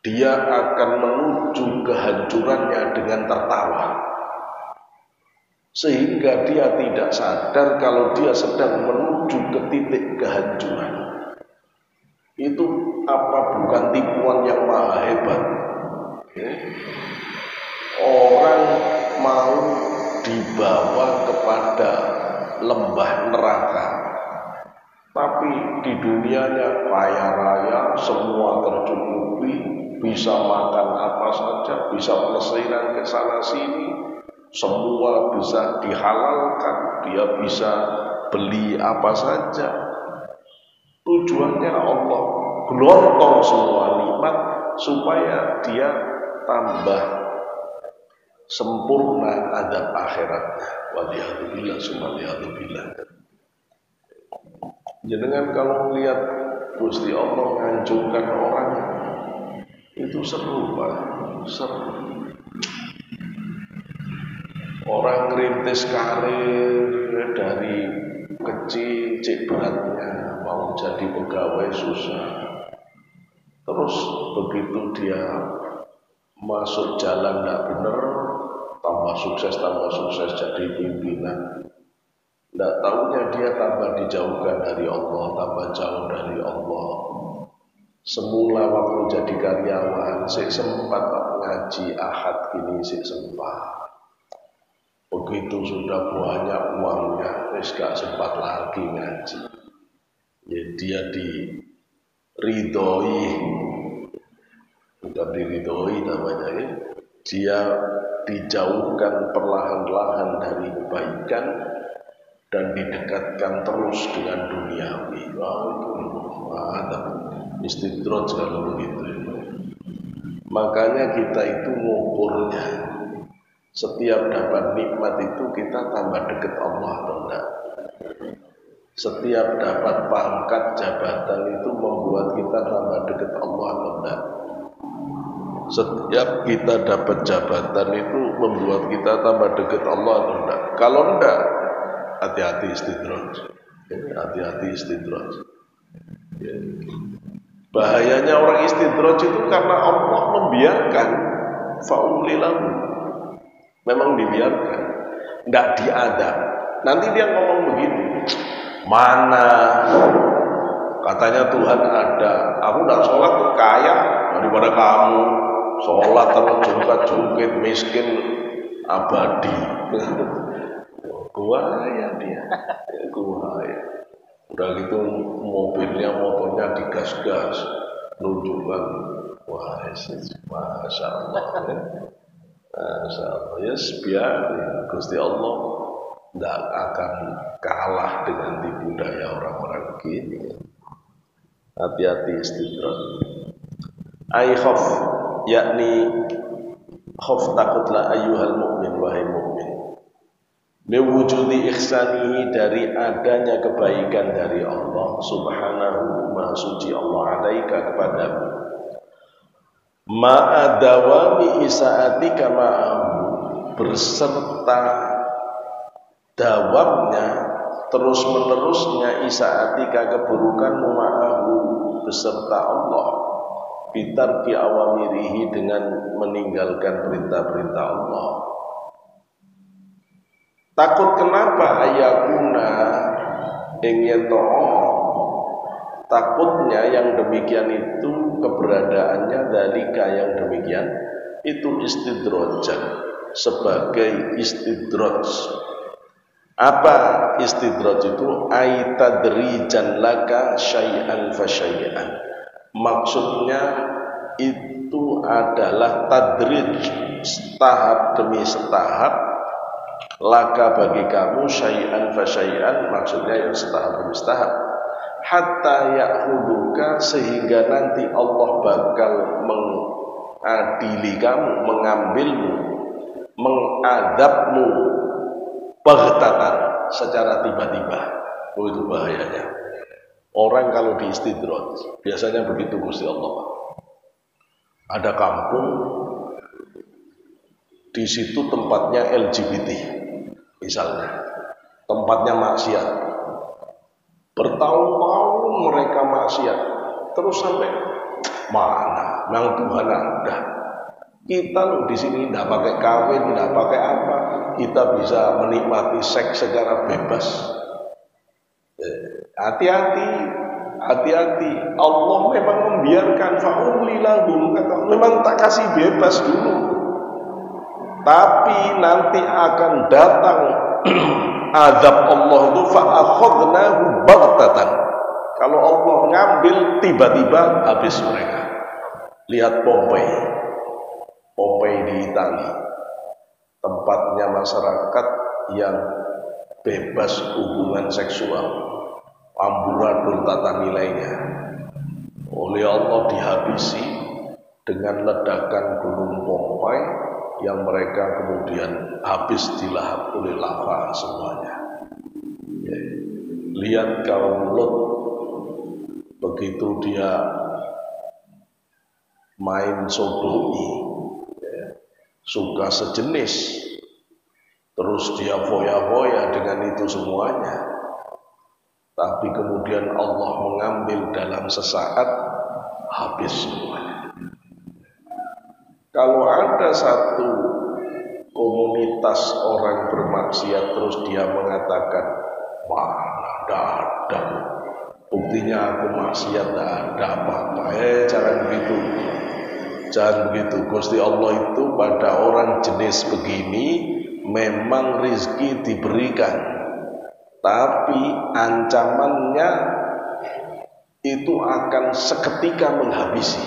dia akan menuju kehancurannya dengan tertawa, sehingga dia tidak sadar kalau dia sedang menuju ke titik kehancuran. Itu apa bukan tipuan yang maha hebat? Orang mau dibawa kepada lembah neraka, tapi di dunianya kaya raya, semua tercukupi, bisa makan apa saja, bisa pelesiran ke sana sini, semua bisa dihalalkan, dia bisa beli apa saja. Tujuannya Allah gelontor semua nikmat supaya dia tambah sempurna adab akhiratnya. Waliyadzubillah, sumaliyadzubillah. Jenengan kalau melihat Gusti Allah menghancurkan orang, itu seru Pak, seru. Orang ngerintis karir dari kecil, cek beratnya mau jadi pegawai susah. Terus begitu dia masuk jalan tidak benar, tambah sukses jadi pimpinan. Tidak tahunya dia tambah dijauhkan dari Allah, tambah jauh dari Allah. Semula waktu jadi karyawan, sik sempat ngaji ahad gini, sik sempat. Begitu sudah banyak uangnya, wis gak sempat lagi ngaji. Ya, dia ridhoi, bukan diridhoi namanya ya. Dia dijauhkan perlahan-lahan dari kebaikan dan didekatkan terus dengan duniawi. Ada istidraj kalau begitu. Makanya kita itu ngukurnya. Setiap dapat nikmat itu kita tambah dekat Allah atau enggak. Setiap dapat pangkat jabatan itu membuat kita tambah dekat Allah atau enggak. Setiap kita dapat jabatan itu membuat kita tambah dekat Allah atau enggak. Kalau enggak, hati-hati istidraj. Hati-hati istidraj. Bahayanya orang istidraj itu karena Allah membiarkan faulilahu. Memang dibiarkan, enggak diadab. Nanti dia ngomong begini, mana katanya Tuhan ada, aku enggak sholat tuh kaya daripada kamu. Sholat terus jungkat-jungkit miskin abadi. Kuaya dia, kuaya. Udah gitu mobilnya, motornya digas-gas, nunjukkan, wah, masya Allah ya. Masya Allah ya, biar Gusti Allah tidak akan kalah dengan tipu daya orang-orang begini. Hati-hati istidraj. Ai khauf, yakni khauf takutlah ayyuhal mu'min, wahai mu'min. Mewujudi ihsanihi, dari adanya kebaikan dari Allah subhanahu, maha suci Allah, alaika kepadamu. Ma'adawami isa'atika ma'ahu, berserta dawamnya, terus menerusnya isa'atika keburukanmu ma'ahu, beserta Allah, bitarki awamirihi, dengan meninggalkan perintah-perintah Allah. Takut kenapa ayakuna ingin to'o, takutnya yang demikian itu keberadaannya dalika yang demikian itu istidrajan, sebagai istidraj. Apa istidraj itu? Ai tadrijan laka syai'an fa syai'an. Maksudnya itu adalah tadrij, tahap demi setahap, laka bagi kamu syai'an fa syai'an, maksudnya yang setahap demi setahap, hatta ya'khuduka, sehingga nanti Allah bakal mengadili kamu, mengambilmu, mengadabmu baghtatan, secara tiba-tiba. Oh, itu bahayanya. Orang kalau di istidraj biasanya begitu Gusti Allah. Ada kampung, di situ tempatnya LGBT, misalnya, tempatnya maksiat. Bertahun-tahun mereka maksiat, terus sampai mana? Memang Tuhan ada. Kita loh di sini tidak pakai kawin, tidak pakai apa, kita bisa menikmati seks secara bebas. Hati-hati, hati-hati. Allah memang membiarkan fa'umli lahum, memang tak kasih bebas dulu. Tapi nanti akan datang azab Allah itu fa'akhadnahu baghtatan. Kalau Allah ngambil tiba-tiba, habis mereka. Lihat Pompei di Italia, tempatnya masyarakat yang bebas hubungan seksual, amburadul tata nilainya, oleh Allah dihabisi dengan ledakan gunung Pompei, yang mereka kemudian habis dilahap oleh lava semuanya. Lihat kaum Lot, begitu dia main sodomi, suka sejenis, terus dia foya-foya dengan itu semuanya, tapi kemudian Allah mengambil dalam sesaat, habis semuanya. Kalau ada satu komunitas orang bermaksiat terus dia mengatakan, mana ada, buktinya aku maksiat, tidak ada apa-apa. Jangan begitu. Jangan begitu. Gusti Allah itu pada orang jenis begini memang rizki diberikan, tapi ancamannya itu akan seketika menghabisi.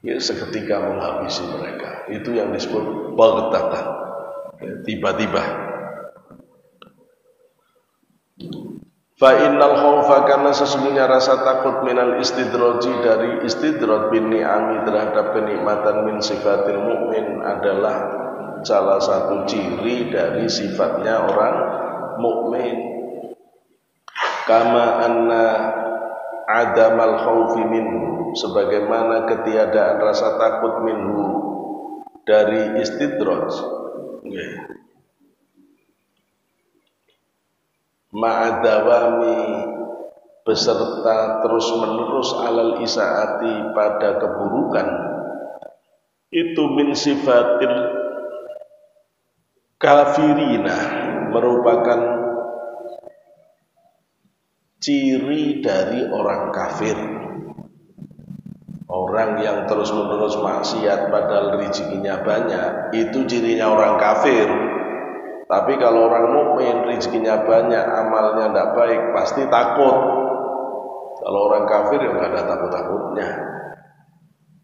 Ya, seketika menghabisi mereka. Itu yang disebut baghtatan. Ya, tiba-tiba. Fa innal khaufa, karena sesungguhnya rasa takut minal istidroji, dari istidroj bin ni'ami, terhadap kenikmatan, min sifatil mukmin, adalah salah satu ciri dari sifatnya orang mukmin. Kama anna adamal khaufi minhu, sebagaimana ketiadaan rasa takut minhu dari istidroj, ma'adawami, beserta terus menerus, alal isaati, pada keburukan, itu min sifatil kafirina, merupakan ciri dari orang kafir. Orang yang terus menerus maksiat padahal rezekinya banyak, itu cirinya orang kafir. Tapi kalau orang mukmin rezekinya banyak, amalnya tidak baik, pasti takut. Kalau orang kafir ya nggak ada takut-takutnya.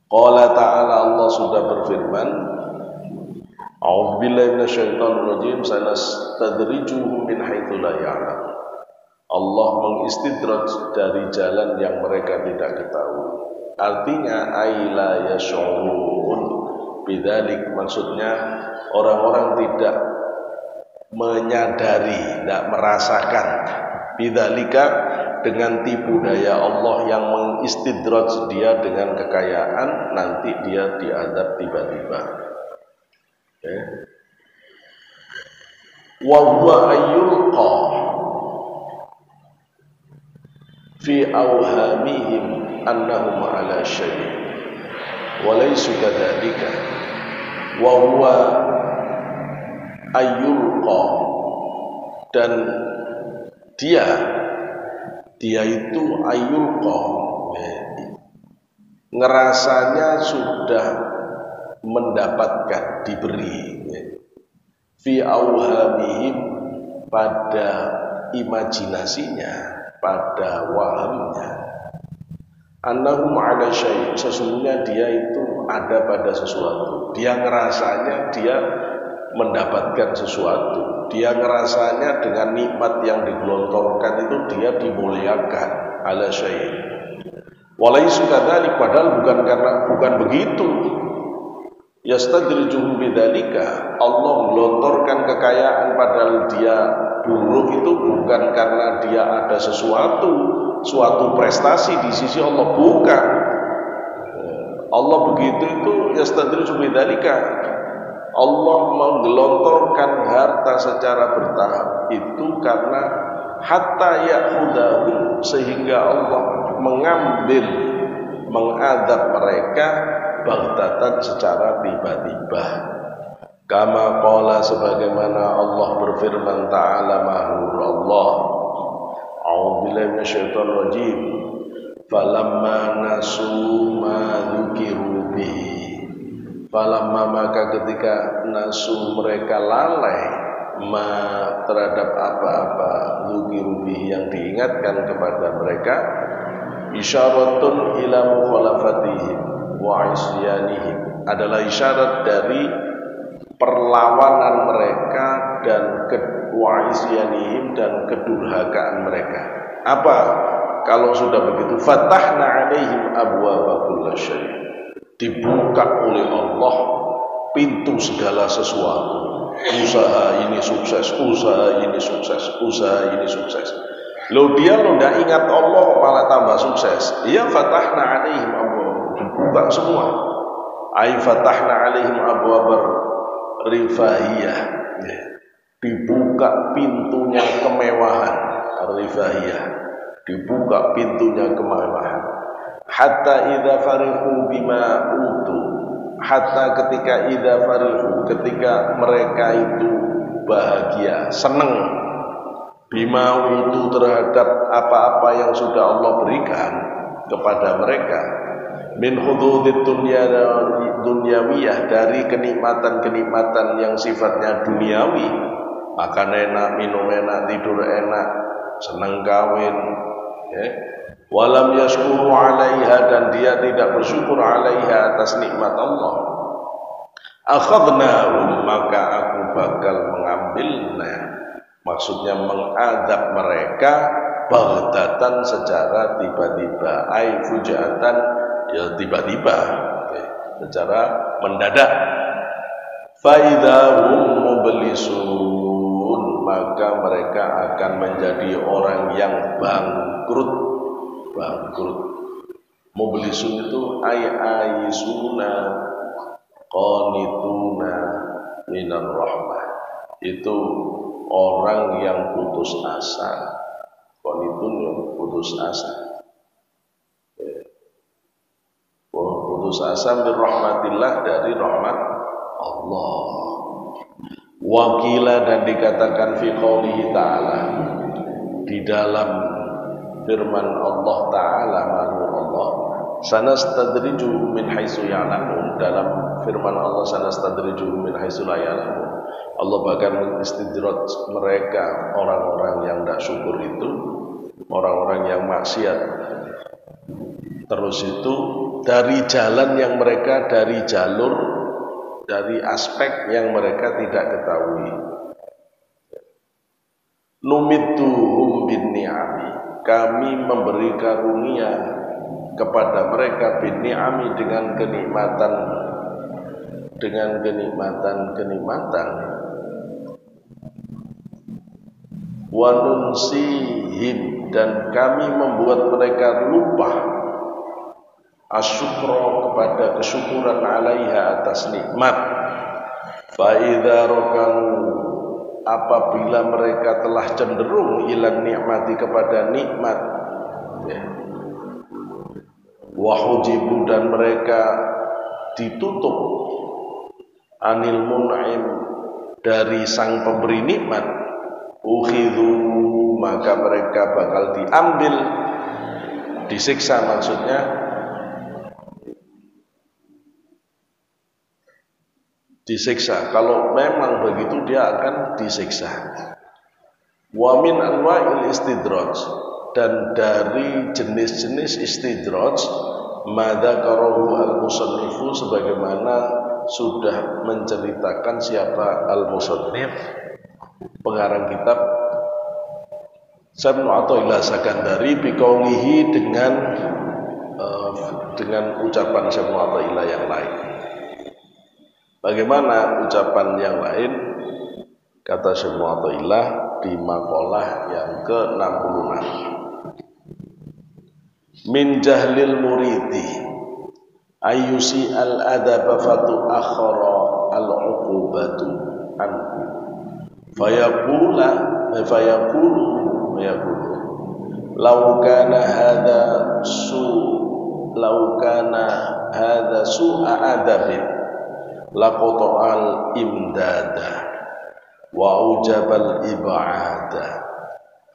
Qala ta'ala, Allah sudah berfirman, A'udzubillahi minasyaitonir rajim, sanastadrijuhum min haitsu la ya'lam. Allah mengistidraj dari jalan yang mereka tidak ketahui. Artinya aila yash'urun bidzalik, maksudnya orang-orang tidak menyadari, tidak merasakan, bidzalika, dengan tipu daya Allah yang mengistidraj dia dengan kekayaan, nanti dia diadab tiba-tiba. Wa huwa ayyulqa fi awhamihim annahum ala syai' wa laysu kadzalika, wa huwa ayyulqa, dan dia itu ayyulqa, ngerasanya sudah mendapatkan, diberi, fi awhamihim, pada imajinasinya, pada wahamnya, annahum ala syai', sesungguhnya dia itu ada pada sesuatu. Dia ngerasanya dia mendapatkan sesuatu, dia ngerasanya dengan nikmat yang digelontorkan itu dia dimuliakan, ala syai'. Walaisu kadzalik, padahal bukan begitu. Yastadrijuhum bidzalika, Allah melontorkan kekayaan padahal dia buruk, itu bukan karena dia ada suatu prestasi di sisi Allah, bukan. Allah begitu itu yastadrijuhum bidzalika, Allah menggelontorkan harta secara bertahap itu karena hatta ya'khudahum, sehingga Allah mengadab mereka baghtatan, secara tiba-tiba. Kama qala, sebagaimana Allah berfirman, ta'ala mahur Allah, a'udzubillahi minasyaitonir rajim, falamma nasu ma dzukiru bihi, falamma, maka ketika nasu, mereka lalai, ma, terhadap apa-apa, dzukiru bihi, yang diingatkan kepada mereka, isyaratun ila mukhalafatihim wa isyanihim, adalah isyarat dari perlawanan mereka dan wa isyanihim, dan kedurhakaan mereka. Apa kalau sudah begitu? Fatahna alaihim abwaaba kulli syai', dibuka oleh Allah pintu segala sesuatu. Usaha ini sukses, usaha ini sukses, usaha ini sukses. Dia tidak ingat Allah malah tambah sukses. Iya, fatahna alaihim abwaaba, dibuka semua. Ai fatahna alaihim abwaaba rifahiyah, dibuka pintunya kemewahan, rifahiyah, dibuka pintunya kemewahan. Hatta idza farihu bima utu, hatta ketika idza farihu, ketika mereka itu bahagia, senang, bima utu, terhadap apa-apa yang sudah Allah berikan kepada mereka, min hududid dunyawiyah, dari kenikmatan-kenikmatan yang sifatnya duniawi, makan enak, minum enak, tidur enak, senang kawin, walam yashkuru 'alaiha, dan dia tidak bersyukur 'alaiha atas nikmat Allah, akhadnahum, maka aku bakal mengambilnya, maksudnya mengadab mereka, baghtatan, secara tiba-tiba, ai fujaatan, ya tiba-tiba, secara mendadak. Fa idzahum mublisun, maka mereka akan menjadi orang yang bangkrut. Mublisun itu aisuna qanituna minar rahmah, itu orang yang putus asa. Qanitun yang putus asa, putus asa min rahmatillah, dari rahmat Allah. Wakila, dan dikatakan fi qoulihi ta'ala, di dalam firman Allah Ta'ala, malu Allah, sanastadrijuhum min haitsu ya'lamun, dalam firman Allah sanastadrijuhum min haitsu la ya'lamun, Allah bahkan mengistidraj mereka, orang-orang yang tidak syukur itu, orang-orang yang maksiat, terus itu dari jalan yang mereka, dari jalur, dari aspek yang mereka tidak ketahui. Numituhum bin ni'ami, kami memberi karunia kepada mereka, bin ni'ami, dengan kenikmatan, wa nunsihim, dan kami membuat mereka lupa, asyukra, kepada kesyukuran, alaiha, atas nikmat. Fa idza rakamu, apabila mereka telah cenderung ilan nikmati, kepada nikmat, wa hujibu, dan mereka ditutup, anil mun'im, dari sang pemberi nikmat, ukhidhu, maka mereka bakal diambil, disiksa, maksudnya disiksa. Kalau memang begitu, dia akan disiksa. Wa min anwa'il istidraj, dan dari jenis-jenis istidraj, madzakarahu al-musannifu, sebagaimana sudah menceritakan siapa al-musannif, pengarang kitab Syekh Ibnu Athaillah Sakandari, biqaulihi, dengan ucapan Syekh Ibnu Athaillah yang lain. Bagaimana ucapan yang lain? Kata Syekh Ibnu Athaillah di maqalah yang ke-66, min jahlil muridi ayyusi al-adaba fatu akhara al-uqubatu anhu fayaqulu law kana hadha su'a adabin laqata'al imdada wa ujabal ib'ada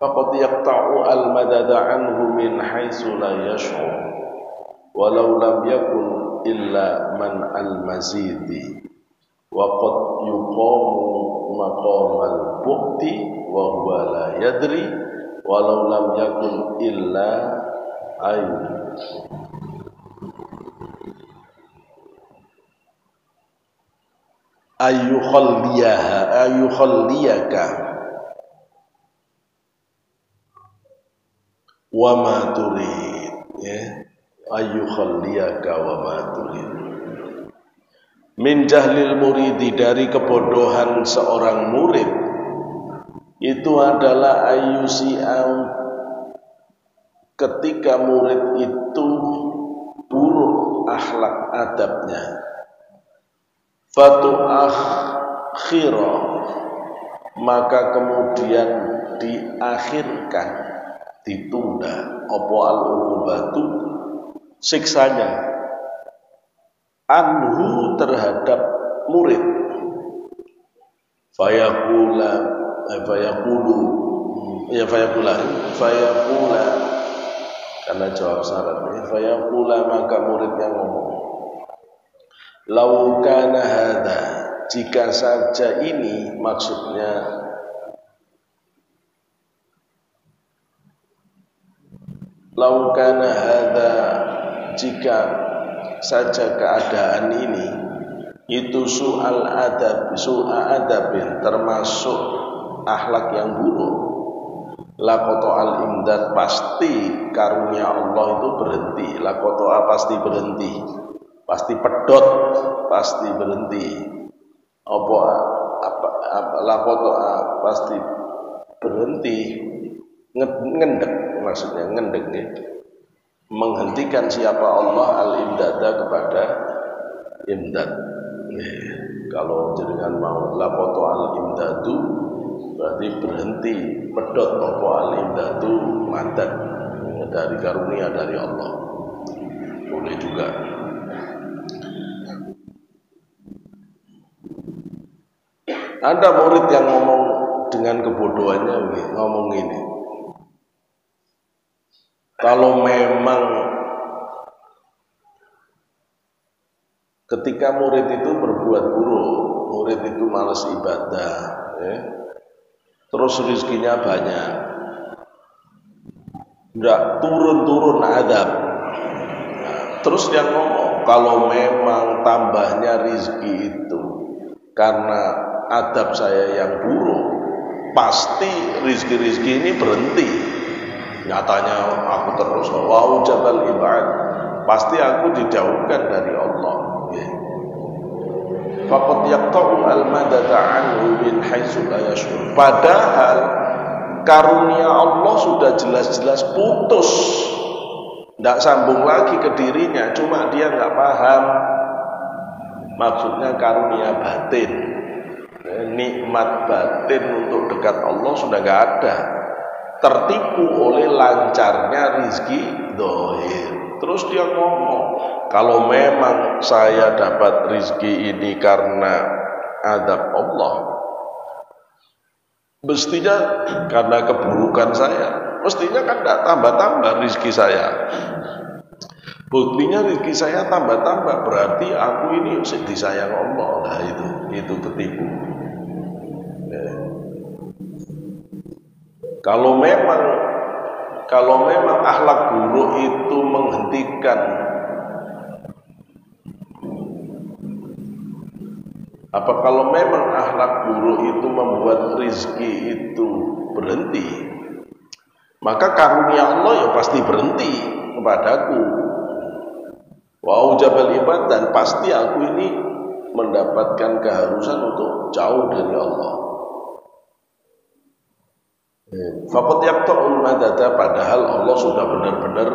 faqad yaqta'u al-madada anhu min haitsu la yash'ur walau lam yakun illa man al-mazidi wa qad yuqamu maqamal bu'ti wa huwa la yadri walau lam yakun illa ayyukhalliyaka wa ma turid, ayyukhalliyaka wa ma turid. Min jahlil muridi, dari kebodohan seorang murid, itu adalah ayyusi'am, ketika murid itu buruk akhlak adabnya, fatu akhira, maka kemudian diakhirkan, ditunda, apa al-uqubatu, siksanya, anhu, terhadap murid, fayaqula, karena jawab syarat, fayaqula, maka muridnya ngomong, lau kana hadza, jika saja ini, maksudnya lau kana hadza, jika saja keadaan ini itu su'al adab, su'a adabin, termasuk akhlak yang buruk, laqata'al imdad, pasti karunia Allah itu berhenti. Laqata'a pasti berhenti, pasti pedot, pasti berhenti. Laqata'a pasti berhenti, ngendek, maksudnya ngendek ya. Menghentikan siapa Allah al-imdada kepada imdad. Kalau jenengan mau lapoto al-imdadu berarti berhenti, pedot apa al-imdadu, madad dari karunia dari Allah. Boleh juga. Ada murid yang ngomong dengan kebodohannya, ngomong ini, kalau memang ketika murid itu berbuat buruk, murid itu malas ibadah, ya, terus rezekinya banyak, enggak turun-turun adab. Nah, terus dia ngomong, kalau memang tambahnya rezeki itu karena adab saya yang buruk, pasti rezeki-rezeki ini berhenti. Nyatanya aku terus wau jabal ibad, pasti aku dijauhkan dari Allah. Faqad yaqta'u al-madada 'anhu min haitsu la yash'ur. Padahal karunia Allah sudah jelas-jelas putus, tidak sambung lagi ke dirinya, cuma dia nggak paham. Maksudnya karunia batin, nikmat batin untuk dekat Allah sudah nggak ada, tertipu oleh lancarnya rizki dohir. Terus dia ngomong, kalau memang saya dapat rizki ini karena adab Allah, mestinya karena keburukan saya, mestinya kan tidak tambah-tambah rizki saya. Buktinya rezeki saya tambah-tambah, berarti aku ini disayang Allah. Nah itu ketipu. Kalau memang akhlak buruk itu menghentikan kalau memang akhlak buruk itu membuat rezeki itu berhenti, maka karunia Allah ya pasti berhenti kepadaku. Wa ujabal ibad, dan pasti aku ini mendapatkan keharusan untuk jauh dari Allah. Faqad yaqta'ul madada, padahal Allah sudah benar-benar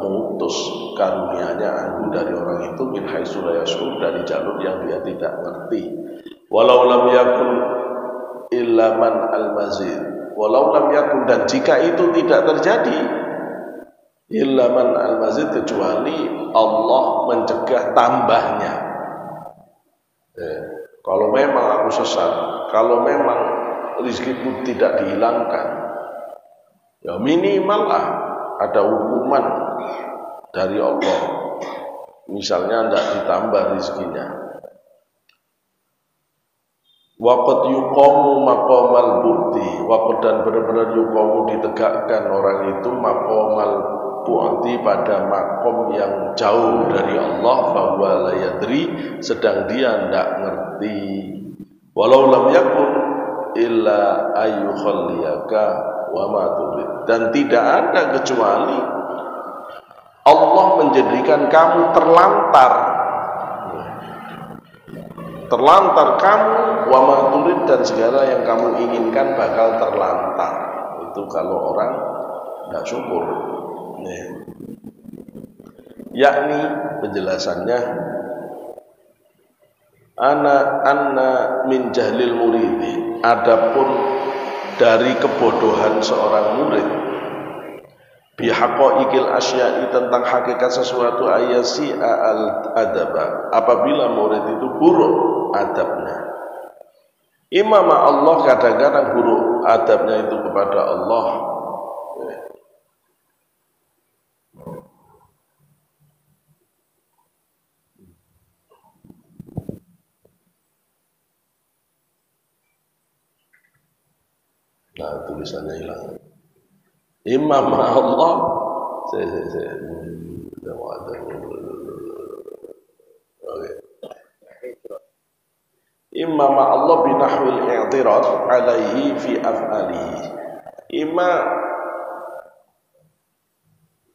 memutus karunianya aku dari orang itu min haitsu la yash'ur, dari jalur yang dia tidak ngerti. Walau lam yakun illa man al-mazid, walau lam yakun, dan jika itu tidak terjadi, illa man al-mazid, kecuali Allah mencegah tambahnya. Kalau memang aku sesat, kalau memang rizkiku tidak dihilangkan, ya minimal lah ada hukuman dari Allah, misalnya tidak ditambah rizkinya. Waqad yuqamu maqamal bu'di, waqad, dan benar-benar yuqamu ditegakkan orang itu maqamal bu'di, pada makom yang jauh dari Allah, bahwa la yadri, sedang dia tidak ngerti. Walau lam yakun illa ayyukhalliyaka wa ma turid, dan tidak ada kecuali Allah menjadikan kamu terlantar kamu, wa ma turid, dan segala yang kamu inginkan bakal terlantar. Itu kalau orang tidak syukur. Yakni penjelasannya, anna min jahlil muridi, adapun dari kebodohan seorang murid, bihaqaiqil asya'i, tentang hakikat sesuatu, ayasi al adaba, apabila murid itu buruk adabnya. Imam Allah kadang-kadang buruk adabnya itu kepada Allah. Nah, tulisannya hilang. Imam Allah Oke. Imma Allah binahwil i'tirad alaihi fi af'alihi. Imma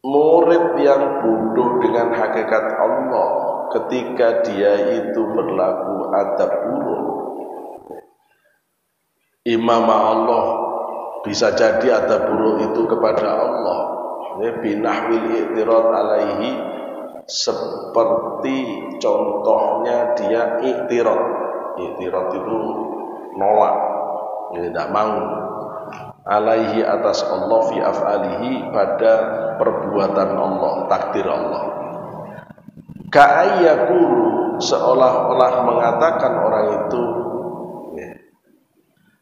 murid yang bodoh dengan hakikat Allah ketika dia itu berlaku adab buruk. Imam Allah bisa jadi adab buruk itu kepada Allah. Binahwil i'tirad alaihi, seperti contohnya dia i'tirad. I'tirad itu nolak, tidak mau. Alaihi atas Allah fi af'alihi, pada perbuatan Allah, takdir Allah. Ka'ayyakulu, seolah-olah mengatakan orang itu,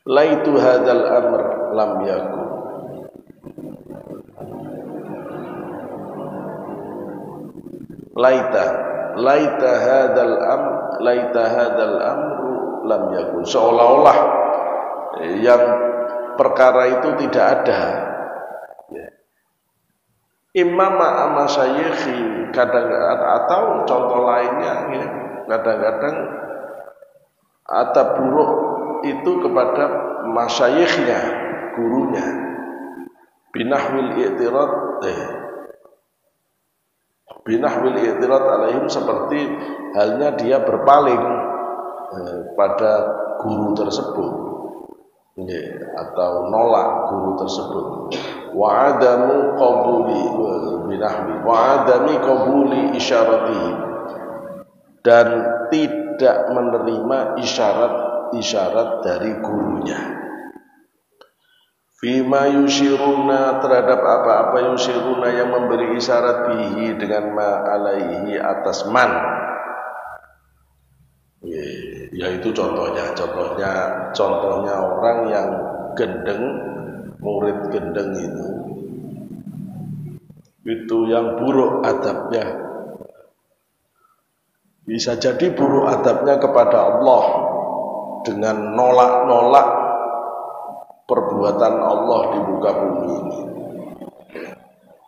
laitu hadzal amr lam yakun. Laita hadzal amru lam yakun. Seolah-olah yang perkara itu tidak ada. Imam amasyayikhi, kadang-kadang, atau contoh lainnya, kadang-kadang adab buruk itu kepada masyayikhnya, gurunya. Binahwil i'tirad alaihim, seperti halnya dia berpaling pada guru tersebut, atau nolak guru tersebut. Wa'adamu qabuli binahwi wa'adami qabuli isyaratihi, dan tidak menerima isyarat dari gurunya. Fima yushiruna, terhadap apa-apa yushiruna yang memberi isyarat bihi, dengan ma alaihi, atas man. Yaitu contohnya orang yang gendeng, murid gendeng itu yang buruk adabnya. Bisa jadi buruk adabnya kepada Allah dengan nolak-nolak perbuatan Allah di muka bumi ini,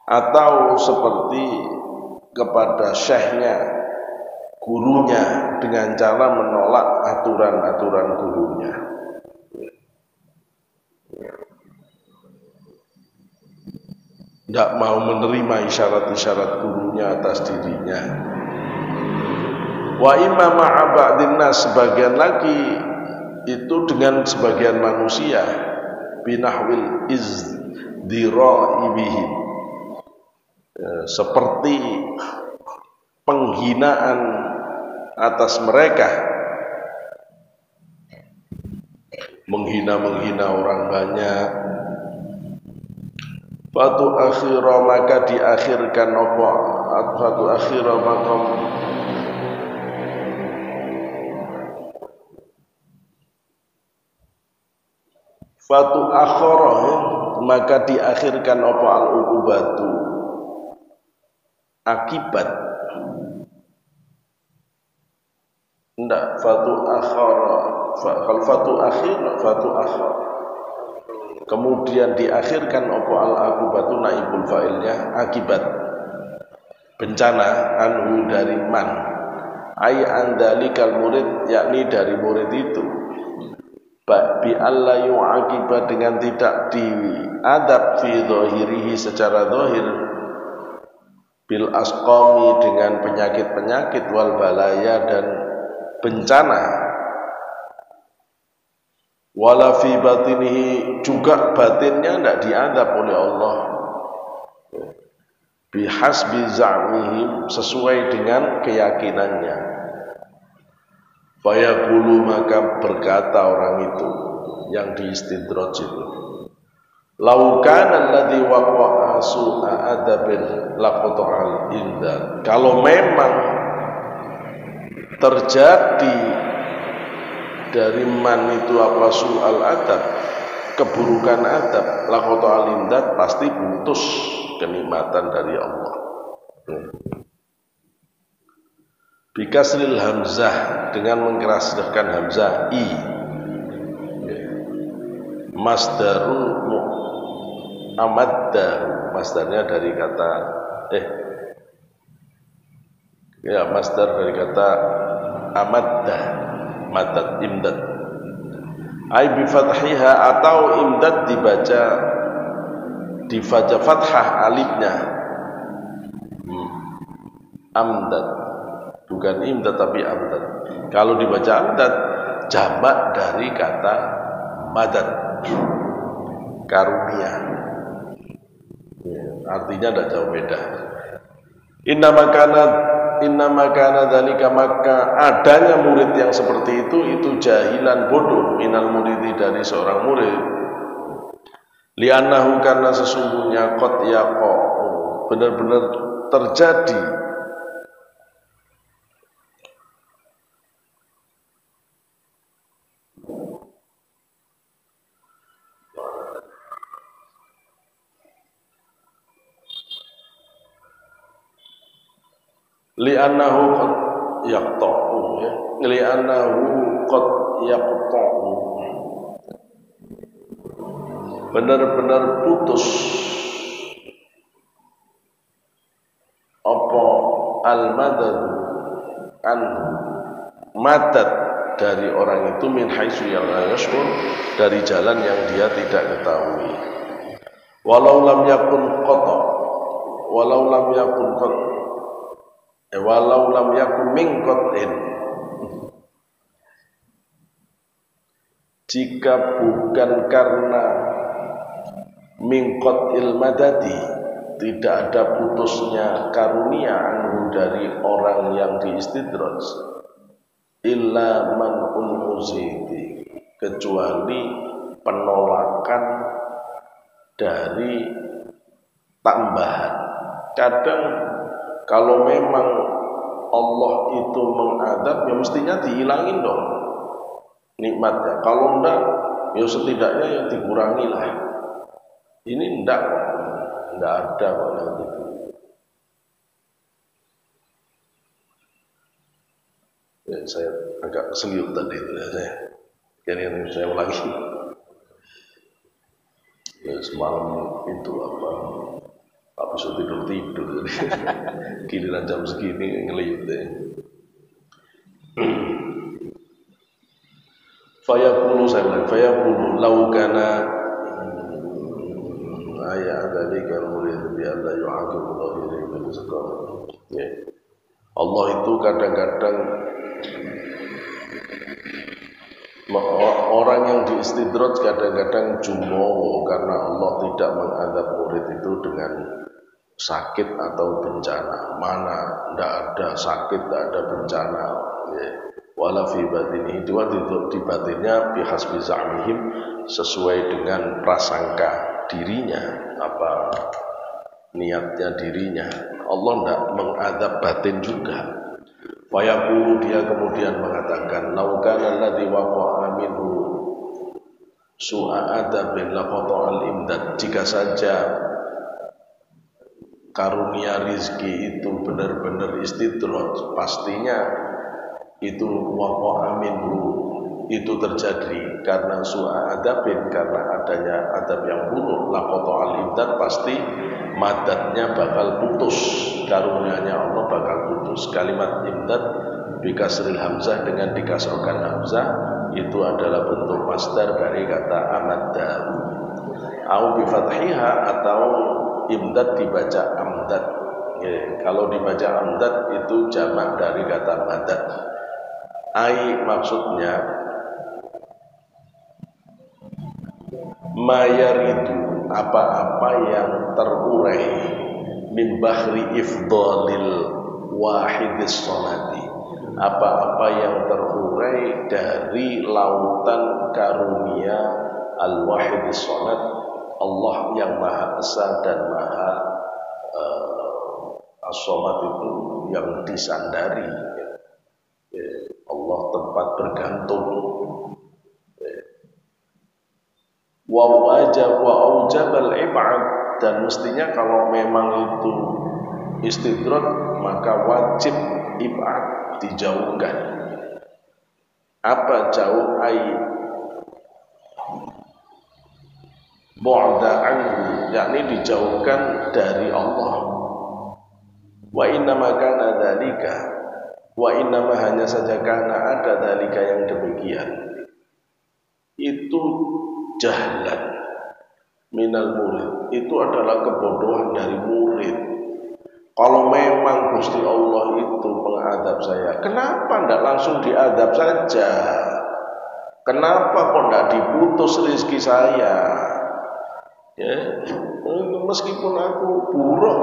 atau seperti kepada syekhnya, gurunya, dengan cara menolak aturan-aturan gurunya. Tidak mau menerima isyarat-isyarat gurunya atas dirinya. Wa imma ma'a ba'din nas, sebagian lagi itu dengan sebagian manusia, binahwil izdira'i bihim, seperti penghinaan atas mereka, menghina orang banyak. Fatu akhira, maka diakhirkan apa? Fatu akhira, maka diakhirkan apa al-uqubatu, akibat. Enggak, fatu akhir. Kemudian diakhirkan apa al-uqubatu, naibul fa'ilnya, akibat bencana, anhu dari man, ay andalikal murid, yakni dari murid itu, bi alla yu'aqiba, dengan tidak diadab, fi dhahirihi, secara zahir, bil asqami, dengan penyakit-penyakit, wal balaya, dan bencana, wala fi batinihi, juga batinnya tidak diadab oleh Allah, bihasbi za'mihim, sesuai dengan keyakinannya. Fayaqulu, maka berkata orang itu yang diistidraj itu, lau kana alladhi waqa'a su'a adabin laqata'al inda, kalau memang terjadi dari man itu apa, su'al adab, keburukan adab, laqata'al inda, pasti putus kenikmatan dari Allah. Bikasril hamzah, dengan mengkeraskan hamzah, i, masdarul amadda, masdarnya dari kata masdar dari kata amadda, madad, imdad. Ai bi fathiha, atau imdad dibaca fathah alifnya. Amdad, bukan imdad tapi amdad. Kalau dibaca amdad, jamak dari kata madad, karunia. Artinya tidak jauh beda. Inna makana dzalika, maka adanya murid yang seperti itu jahilan, bodoh, minal muridi, dari seorang murid. Li'annahu, karena sesungguhnya qad yaqa, benar-benar terjadi li'annahu qad yaqta'u, li'annahu qad yaqta'u, benar-benar putus apa al-madad an madad dari orang itu, min haitsu yang la yashkur, dari jalan yang dia tidak ketahui. Walau lam yakun qata, walau lam yakun qata, walau lam yakun min qatin, jika bukan karena min qatil madadi, tidak ada putusnya karunia anhu, dari orang yang diistidraj, illa man unuzidi, kecuali penolakan dari tambahan. Kadang kalau memang Allah itu mengadab, ya mestinya dihilangin dong nikmatnya. Kalau enggak, ya setidaknya ya dikurangi lah. Ini enggak ada kok yang gitu. Ya, saya agak seliut tadi itu ya, saya ulangi. Ya, semalam itu habis tidur giliran jam segini ngeliut deh. Fayaqulu, saya bilang fayaqulu law kana ayat dzalika al-murid bi alla yu'aqibu dhahiri bil istiqamah. Ya. Allah itu kadang-kadang, orang yang diistidraj kadang-kadang jumowo karena Allah tidak mengadab murid itu dengan sakit atau bencana. Mana tidak ada sakit, tidak ada bencana. Ya. Wala fi batinihi, di batinnya bihasbi za'mihim, sesuai dengan prasangka dirinya, apa niatnya dirinya. Allah tidak mengadab batin juga. Fayaqulu, dia kemudian mengatakan, lau kana alladhi waqa'a minhu su'a adabin laqata al-imdad, jika saja karunia rizki itu benar-benar istidraj, pastinya itu waqa'a minhu, itu terjadi karena su'a adabin, karena adanya adab yang buruk, laqata al-imdad, pasti madadnya bakal putus, karunianya Allah bakal putus. Kalimat imdad bikasril hamzah, dengan dikasrokan hamzah, itu adalah bentuk masdar dari kata amadda. Au bifathiha, atau imdad dibaca amdad. Kalau dibaca amdad itu jamak dari kata madad. Ai, maksudnya mayaridu, apa-apa yang terurai, min bahri ifdalil wahidis sholati, apa-apa yang terurai dari lautan karunia al-wahidis sholat, Allah yang Maha Esa dan Maha as-sholat, itu yang disandari, Allah tempat bergantung. Wa aujabal ibad, dan mestinya kalau memang itu istidrak, maka wajib ibad, dijauhkan. Apa jauh? Ai bu'da anhu, yakni dijauhkan dari Allah. Wa innama kana dzalika, wa innama hanya saja karena ada dzalika yang demikian itu jahlan minal murid, itu adalah kebodohan dari murid. Kalau memang Gusti Allah itu mengadab saya, kenapa tidak langsung diadab saja? Kenapa kok tidak diputus rezeki saya? Ya, meskipun aku buruk,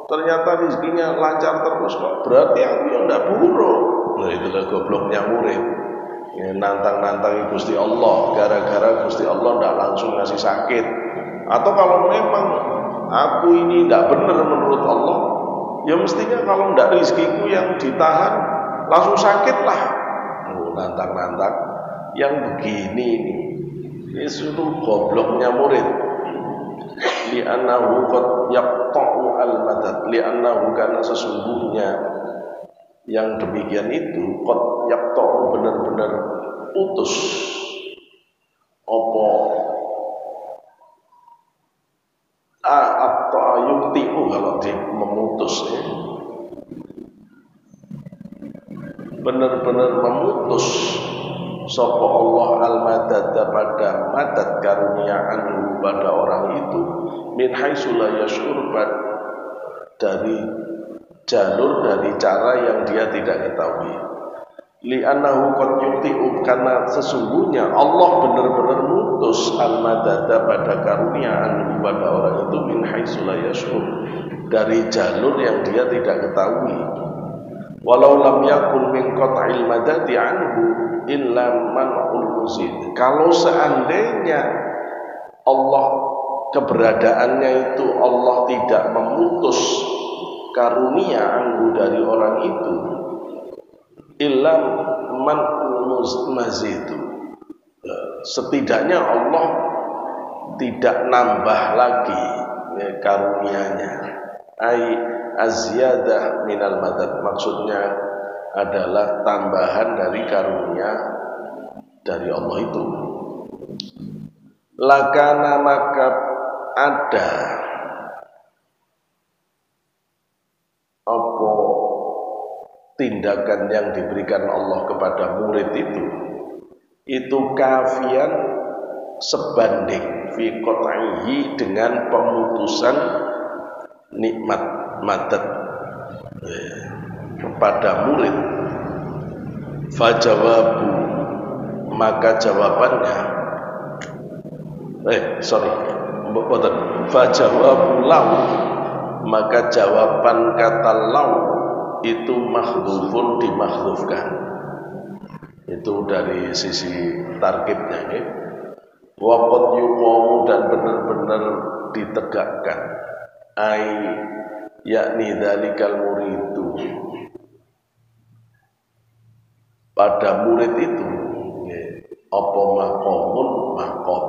ternyata rezekinya lancar terus kok. Berarti aku yang tidak buruk. Nah itulah gobloknya murid. Ya, nantang-nantangi Gusti Allah, gara-gara Gusti Allah tidak langsung ngasih sakit. Atau kalau memang aku ini tidak benar menurut Allah, ya mestinya kalau tidak rezekiku yang ditahan langsung sakitlah. Nantang-nantang yang begini ini itu gobloknya murid. Li'annahu qad yaqta'u al-madad, li'annahu karena sesungguhnya yang demikian itu qad yaqta'u benar-benar putus apa atau yukti'u kalau di memutus ya. Benar-benar memutus sapa Allah al-madad pada madad karunia anhu pada orang itu min haitsu la yashur, dari jalur, dari cara yang dia tidak ketahui. Li'annahu qad yukti'u, karena sesungguhnya Allah benar-benar mutus al-madada pada karunia anhu pada orang itu min haitsu la yashur, dari jalur yang dia tidak ketahui. Walau lam yakun min qat'il madadi anhu illa man'ul muzid, kalau seandainya Allah keberadaannya itu Allah tidak memutus karunia anhu dari orang itu ilam man mazidu, setidaknya Allah tidak nambah lagi karunianya, ai azyadah minal madad, maksudnya adalah tambahan dari karunia dari Allah itu. Lakana maka ada apa tindakan yang diberikan Allah kepada murid itu kafian sebanding fi qat'ihi dengan pemutusan nikmat madad kepada murid. Fajawabu, maka jawabannya fajawabu lau, maka jawaban kata lau itu makhdhufun, dimakhdhufkan. Itu dari sisi tarkibnya ya. Waqad yuqamu, dan benar-benar ditegakkan, ai yakni dzalikal muridu, pada murid itu apa maqamun maqam,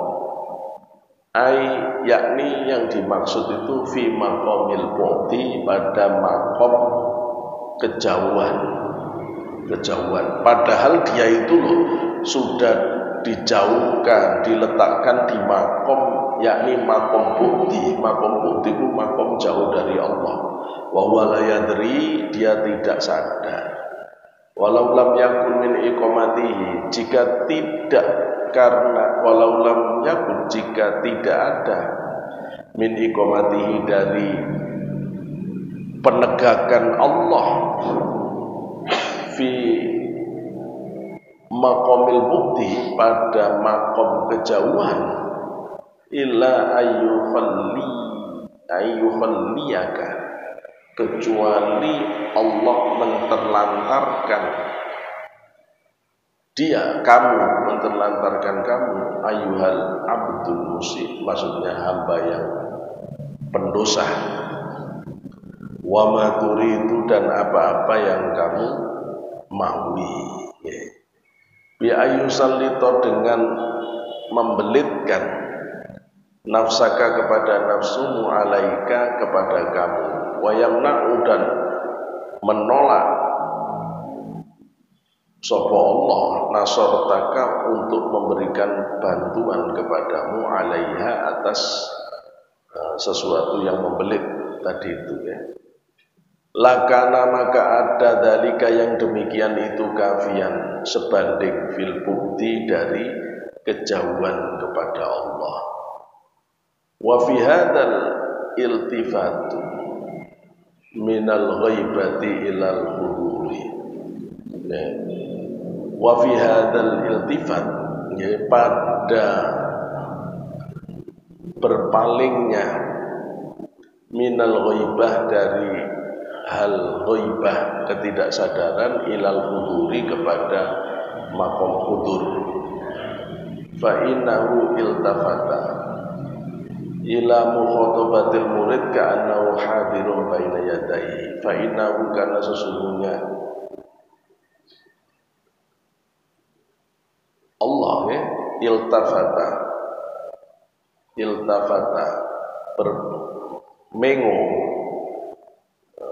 ai yakni yang dimaksud itu fi maqamil bu'di, pada maqam kejauhan, padahal dia itu loh sudah dijauhkan, diletakkan di makom, yakni makom bukti. Makom bukti itu makom jauh dari Allah. Wa huwa la yadri, dia tidak sadar. Walau lam yakun min iqamatihi, jika tidak, karena walau lam yakun, jika tidak ada min iqamatihi, dari penegakan Allah fi maqamil bukti, pada makom kejauhan, illa ayyukhalliyaka, kecuali Allah menterlantarkan dia, menterlantarkan kamu ayyuhal abdul musib, maksudnya hamba yang pendosa, wa ma turidu, dan apa-apa yang kamu maui, bi ayyusallito, dengan membelitkan nafsaka, kepada nafsumu, alaika, kepada kamu, wa yamna'u, dan menolak sapa Allah nasartaka, untuk memberikan bantuan kepadamu, alaiha, atas sesuatu yang membelit tadi itu ya. Lakana maka ada dalika yang demikian itu kafian sebanding fil bukti dari kejauhan kepada Allah. Wa fi hadzal iltifatu minal ghaibati ilal huduri. Wa fi hadzal iltifat ya, pada berpalingnya minal ghaibah dari hal ghaibah ketidaksadaran ilal huduri kepada makom hudur. Fa innahu iltafata ila mukhatabatil murid ka'annahu hadirun baina yadayhi. Fa innahu kana sesungguhnya Allah ya, iltafata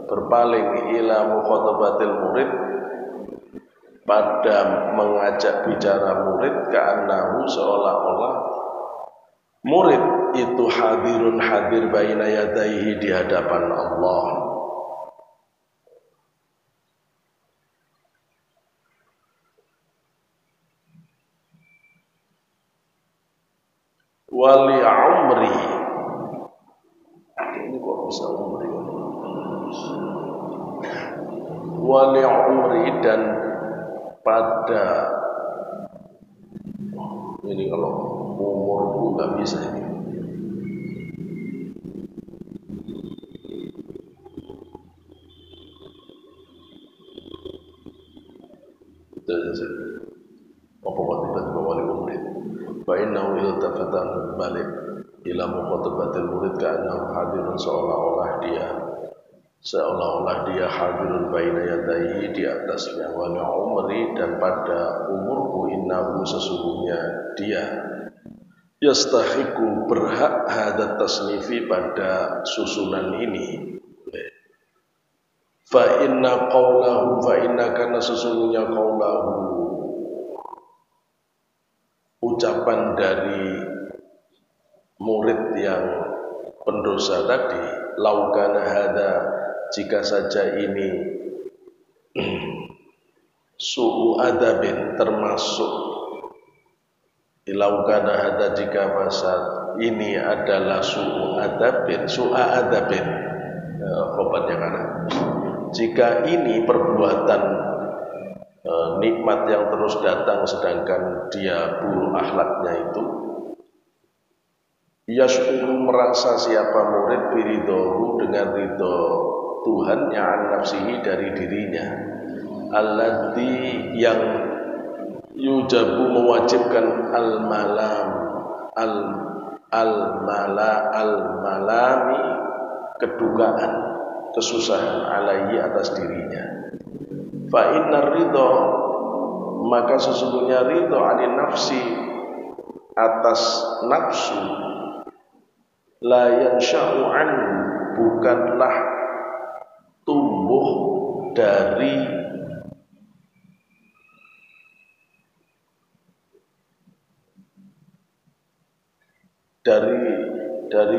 berpaling ila mukhatabatil murid pada mengajak bicara murid ka'annahu seolah-olah murid itu hadirun hadir baina yadaihi di hadapan Allah. Wali umri, ini kok bisa umri? Wali umri dan pada ini kalau umurku nggak bisa ini. Apa tiba-tiba wali umri? Fa innahu iltafatan balik ila mukhatabatil murid ka'annahu hadirun seolah-olah dia hadirun baina yadaihi di atasnya. Wa umri dan pada umurku innahu sesungguhnya dia yastahiqu berhak hadat tasnifi pada susunan ini. Fa inna karena sesungguhnya qaulahu ucapan dari murid yang pendosa tadi, laukana hada jika saja ini su'u adabin termasuk laukana hada jika masa ini adalah su'a adabin obatnya karena jika ini perbuatan nikmat yang terus datang sedangkan dia buruk akhlaknya itu yash'uru merasa siapa murid biridohu dengan ridho Tuhan yang nafsihi dari dirinya alladzi yang yujabu mewajibkan al-malami kedukaan kesusahan alaihi atas dirinya. Fa innar ridho maka sesungguhnya ridho anin nafsi atas nafsu la yansha'u anhu bukanlah tumbuh dari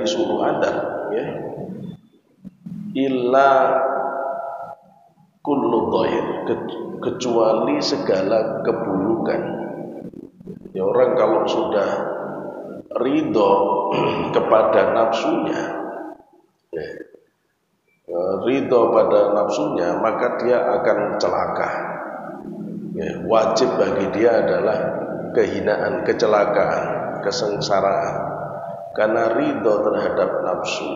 suruh adab ya illa kullu dhair kecuali segala keburukan ya. Orang kalau sudah ridho kepada nafsunya ya, ridho pada nafsunya maka dia akan celaka ya. Wajib bagi dia adalah kehinaan, kecelakaan, kesengsaraan karena ridho terhadap nafsu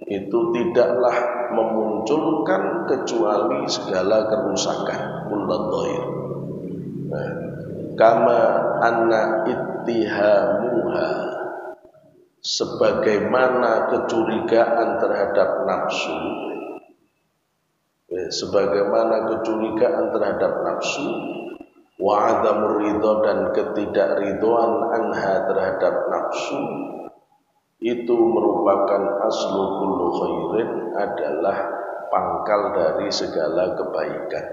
itu tidaklah memunculkan kecuali segala kerusakan kulladhair. Nah, kama anna ittihamuha sebagaimana kecurigaan terhadap nafsu wa adamur ridho dan ketidakridhoan anha terhadap nafsu itu merupakan aslu kullu khairin adalah pangkal dari segala kebaikan.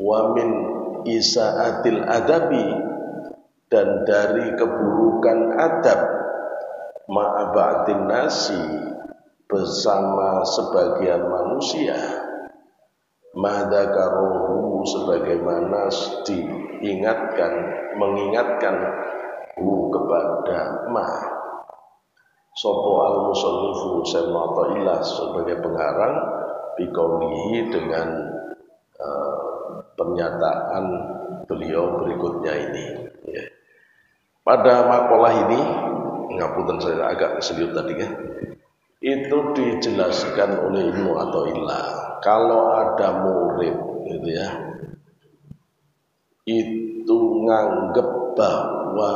Wa min isaatil adabi dan dari keburukan adab ma'aba'atin nasi, bersama sebagian manusia, madakarohu, sebagaimana mengingatkan kepada sopo al-musannifu Syaikhul sebagai pengarang biqaulihi dengan pernyataan beliau berikutnya ini. Ya. Pada makalah ini, ngapunten saya agak keselip tadi kan, itu dijelaskan oleh Ibnu Athaillah kalau ada murid gitu ya, itu nganggep bahwa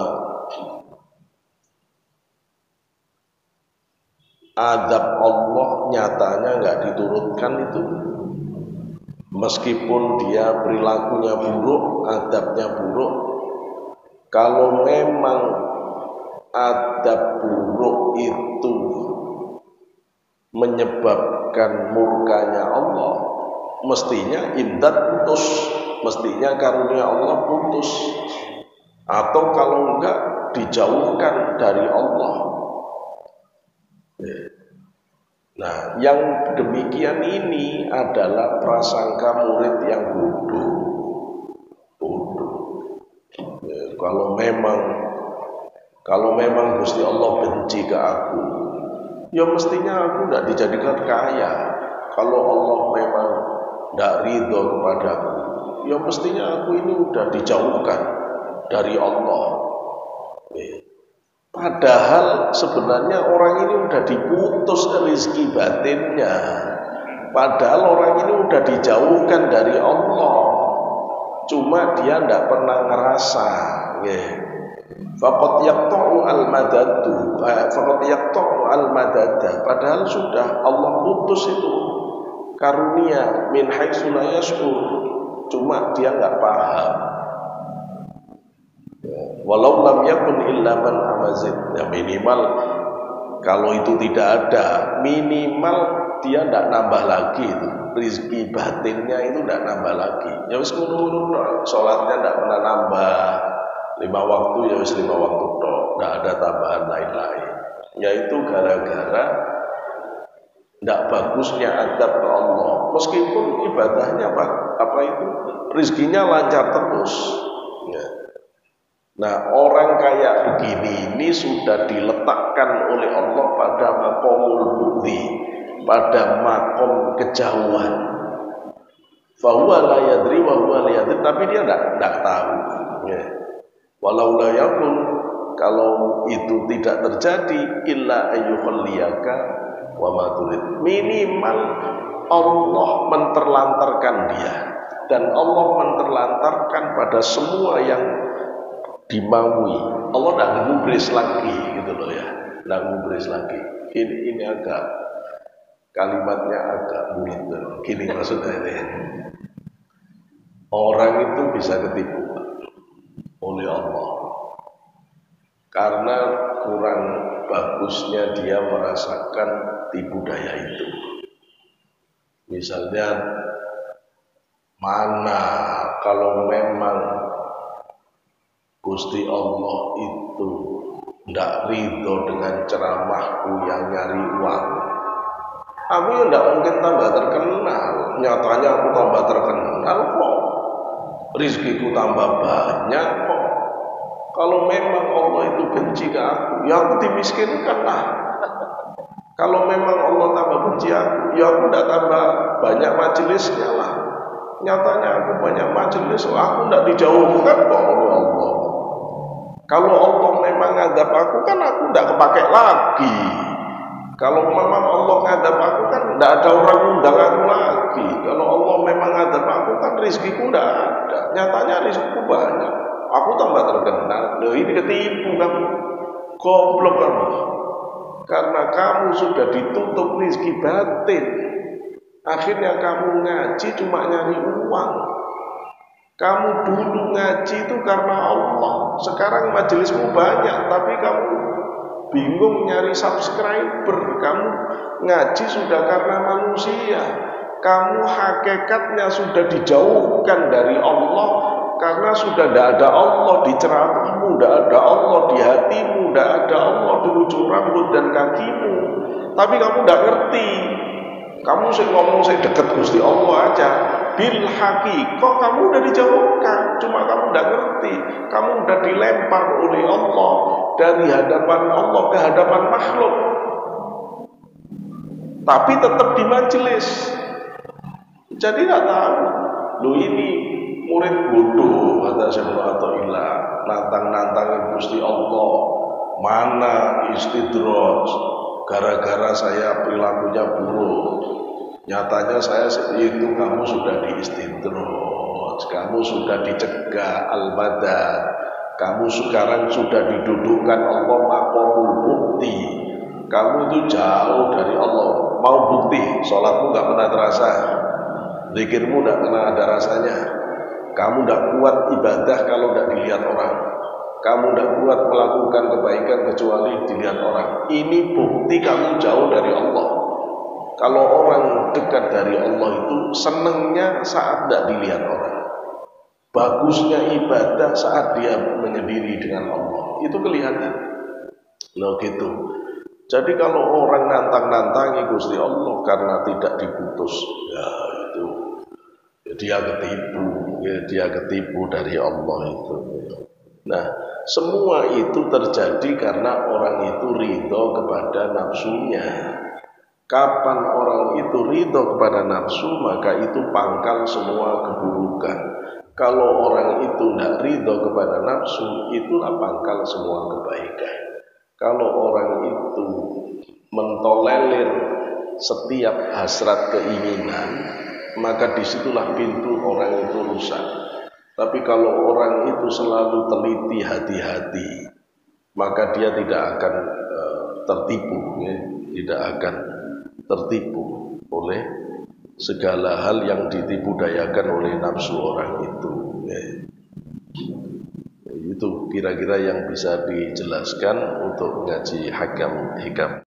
azab Allah nyatanya nggak diturunkan itu, meskipun dia perilakunya buruk, adabnya buruk. Kalau memang adab buruk itu menyebabkan murkanya Allah, mestinya imdad putus, mestinya karunia Allah putus, atau kalau enggak dijauhkan dari Allah. Nah, yang demikian ini adalah prasangka murid yang bodoh. Kalau memang Gusti Allah benci ke aku, ya mestinya aku tidak dijadikan kaya. Kalau Allah memang tidak ridho kepadaku, ya mestinya aku ini sudah dijauhkan dari Allah. Padahal sebenarnya orang ini sudah diputus rezeki batinnya. Padahal orang ini sudah dijauhkan dari Allah. Cuma dia tidak pernah ngerasa. Faqad yaqta'u al-madadu, faqad yaqta'u al-madada. Padahal sudah Allah putus itu karunia min haitsu la yash'ur. Cuma dia enggak paham. Walau lam yakun illa man amazid. Ya minimal kalau itu tidak ada, minimal dia tidak nambah lagi itu. Rizki batinnya itu tidak nambah lagi. Ya wis ngono-ngono, salatnya tidak pernah nambah. 5 waktu ya wis 5 waktu tok, tidak ada tambahan lain-lain. Yaitu gara-gara tidak bagusnya adab ke Allah. Meskipun ibadahnya apa itu rizkinya lancar terus. Ya. Nah, orang kayak begini ini sudah diletakkan oleh Allah pada maqamul bu'di, pada makom kejauhan. Fahuwa la yadri wa huwa la yadri, tapi dia tidak tahu. Ya. Walau la yakun, kalau itu tidak terjadi, illa ayyukhalliyaka wa ma turid. Minimal Allah menterlantarkan dia, dan Allah menterlantarkan pada semua yang dimaui. Allah tidak ngubris lagi gitu loh ya, tidak ngubris lagi. Ini agak kalimatnya agak bulat. Gini maksudnya ini, orang itu bisa ketipu oleh Allah karena kurang bagusnya dia merasakan tipu daya itu. Misalnya, mana kalau memang Gusti Allah itu tidak ridho dengan ceramahku yang nyari uang, aku ya tidak mungkin tambah terkenal. Nyatanya aku tambah terkenal kok, rizkiku tambah banyak kok. Kalau memang Allah itu benci ke aku, ya aku dimiskinkan lah. Kalau memang Allah tambah benci aku, ya aku tidak tambah banyak majelisnya lah. Nyatanya aku banyak majelis, aku tidak dijauhkan kok oleh Allah. Kalau Allah memang ngadab aku, kan aku tidak kepake lagi. Kalau memang Allah ngadab aku, kan tidak ada orang undang aku lagi. Kalau Allah memang ngadab aku, kan rizkiku tidak ada. Nyatanya rizkiku banyak, aku tambah terkenal. Loh, ini ketipu kamu, goblok kamu. Karena kamu sudah ditutup rizki batin. Akhirnya kamu ngaji cuma nyari uang. Kamu dulu ngaji itu karena Allah. Sekarang majelismu banyak, tapi kamu bingung nyari subscriber. Kamu ngaji sudah karena manusia. Kamu hakikatnya sudah dijauhkan dari Allah karena sudah tidak ada Allah di ceramahmu, tidak ada Allah di hatimu, tidak ada Allah di ujung rambut dan kakimu. Tapi kamu tidak ngerti. Kamu ngomong saya dekat Gusti Allah aja. Bil kok kamu udah dijauhkan, cuma kamu tidak ngerti. Kamu udah dilempar oleh Allah dari hadapan Allah ke hadapan makhluk. Tapi tetap di majelis. Jadi nggak tahu. Loh ini murid bodoh kata Syekh Athaillah, nantang-nantangin Gusti Allah. Mana istidraj? Gara-gara saya perilakunya buruk. Nyatanya saya seperti itu, kamu sudah diistidraj, kamu sudah dicegah al-badad, kamu sekarang sudah didudukkan Allah maqamul bukti. Kamu itu jauh dari Allah. Mau bukti, sholatmu gak pernah terasa, zikirmu gak pernah ada rasanya. Kamu gak kuat ibadah kalau gak dilihat orang. Kamu gak kuat melakukan kebaikan kecuali dilihat orang. Ini bukti kamu jauh dari Allah. Kalau orang dekat dari Allah itu senengnya saat tidak dilihat orang. Bagusnya ibadah saat dia menyendiri dengan Allah. Itu kelihatan. Loh gitu. Jadi kalau orang nantang-nantangi Gusti Allah karena tidak diputus, ya itu dia ketipu, ya, dia ketipu dari Allah itu. Nah, semua itu terjadi karena orang itu ridho kepada nafsunya. Kapan orang itu ridho kepada nafsu, maka itu pangkal semua keburukan. Kalau orang itu tidak ridho kepada nafsu, itulah pangkal semua kebaikan. Kalau orang itu mentolerir setiap hasrat keinginan, maka disitulah pintu orang itu rusak. Tapi kalau orang itu selalu teliti hati-hati, maka dia tidak akan tertipu, ya, tidak akan tertipu oleh segala hal yang ditipu dayakan oleh nafsu orang itu. Ya. Itu kira-kira yang bisa dijelaskan untuk ngaji hikam.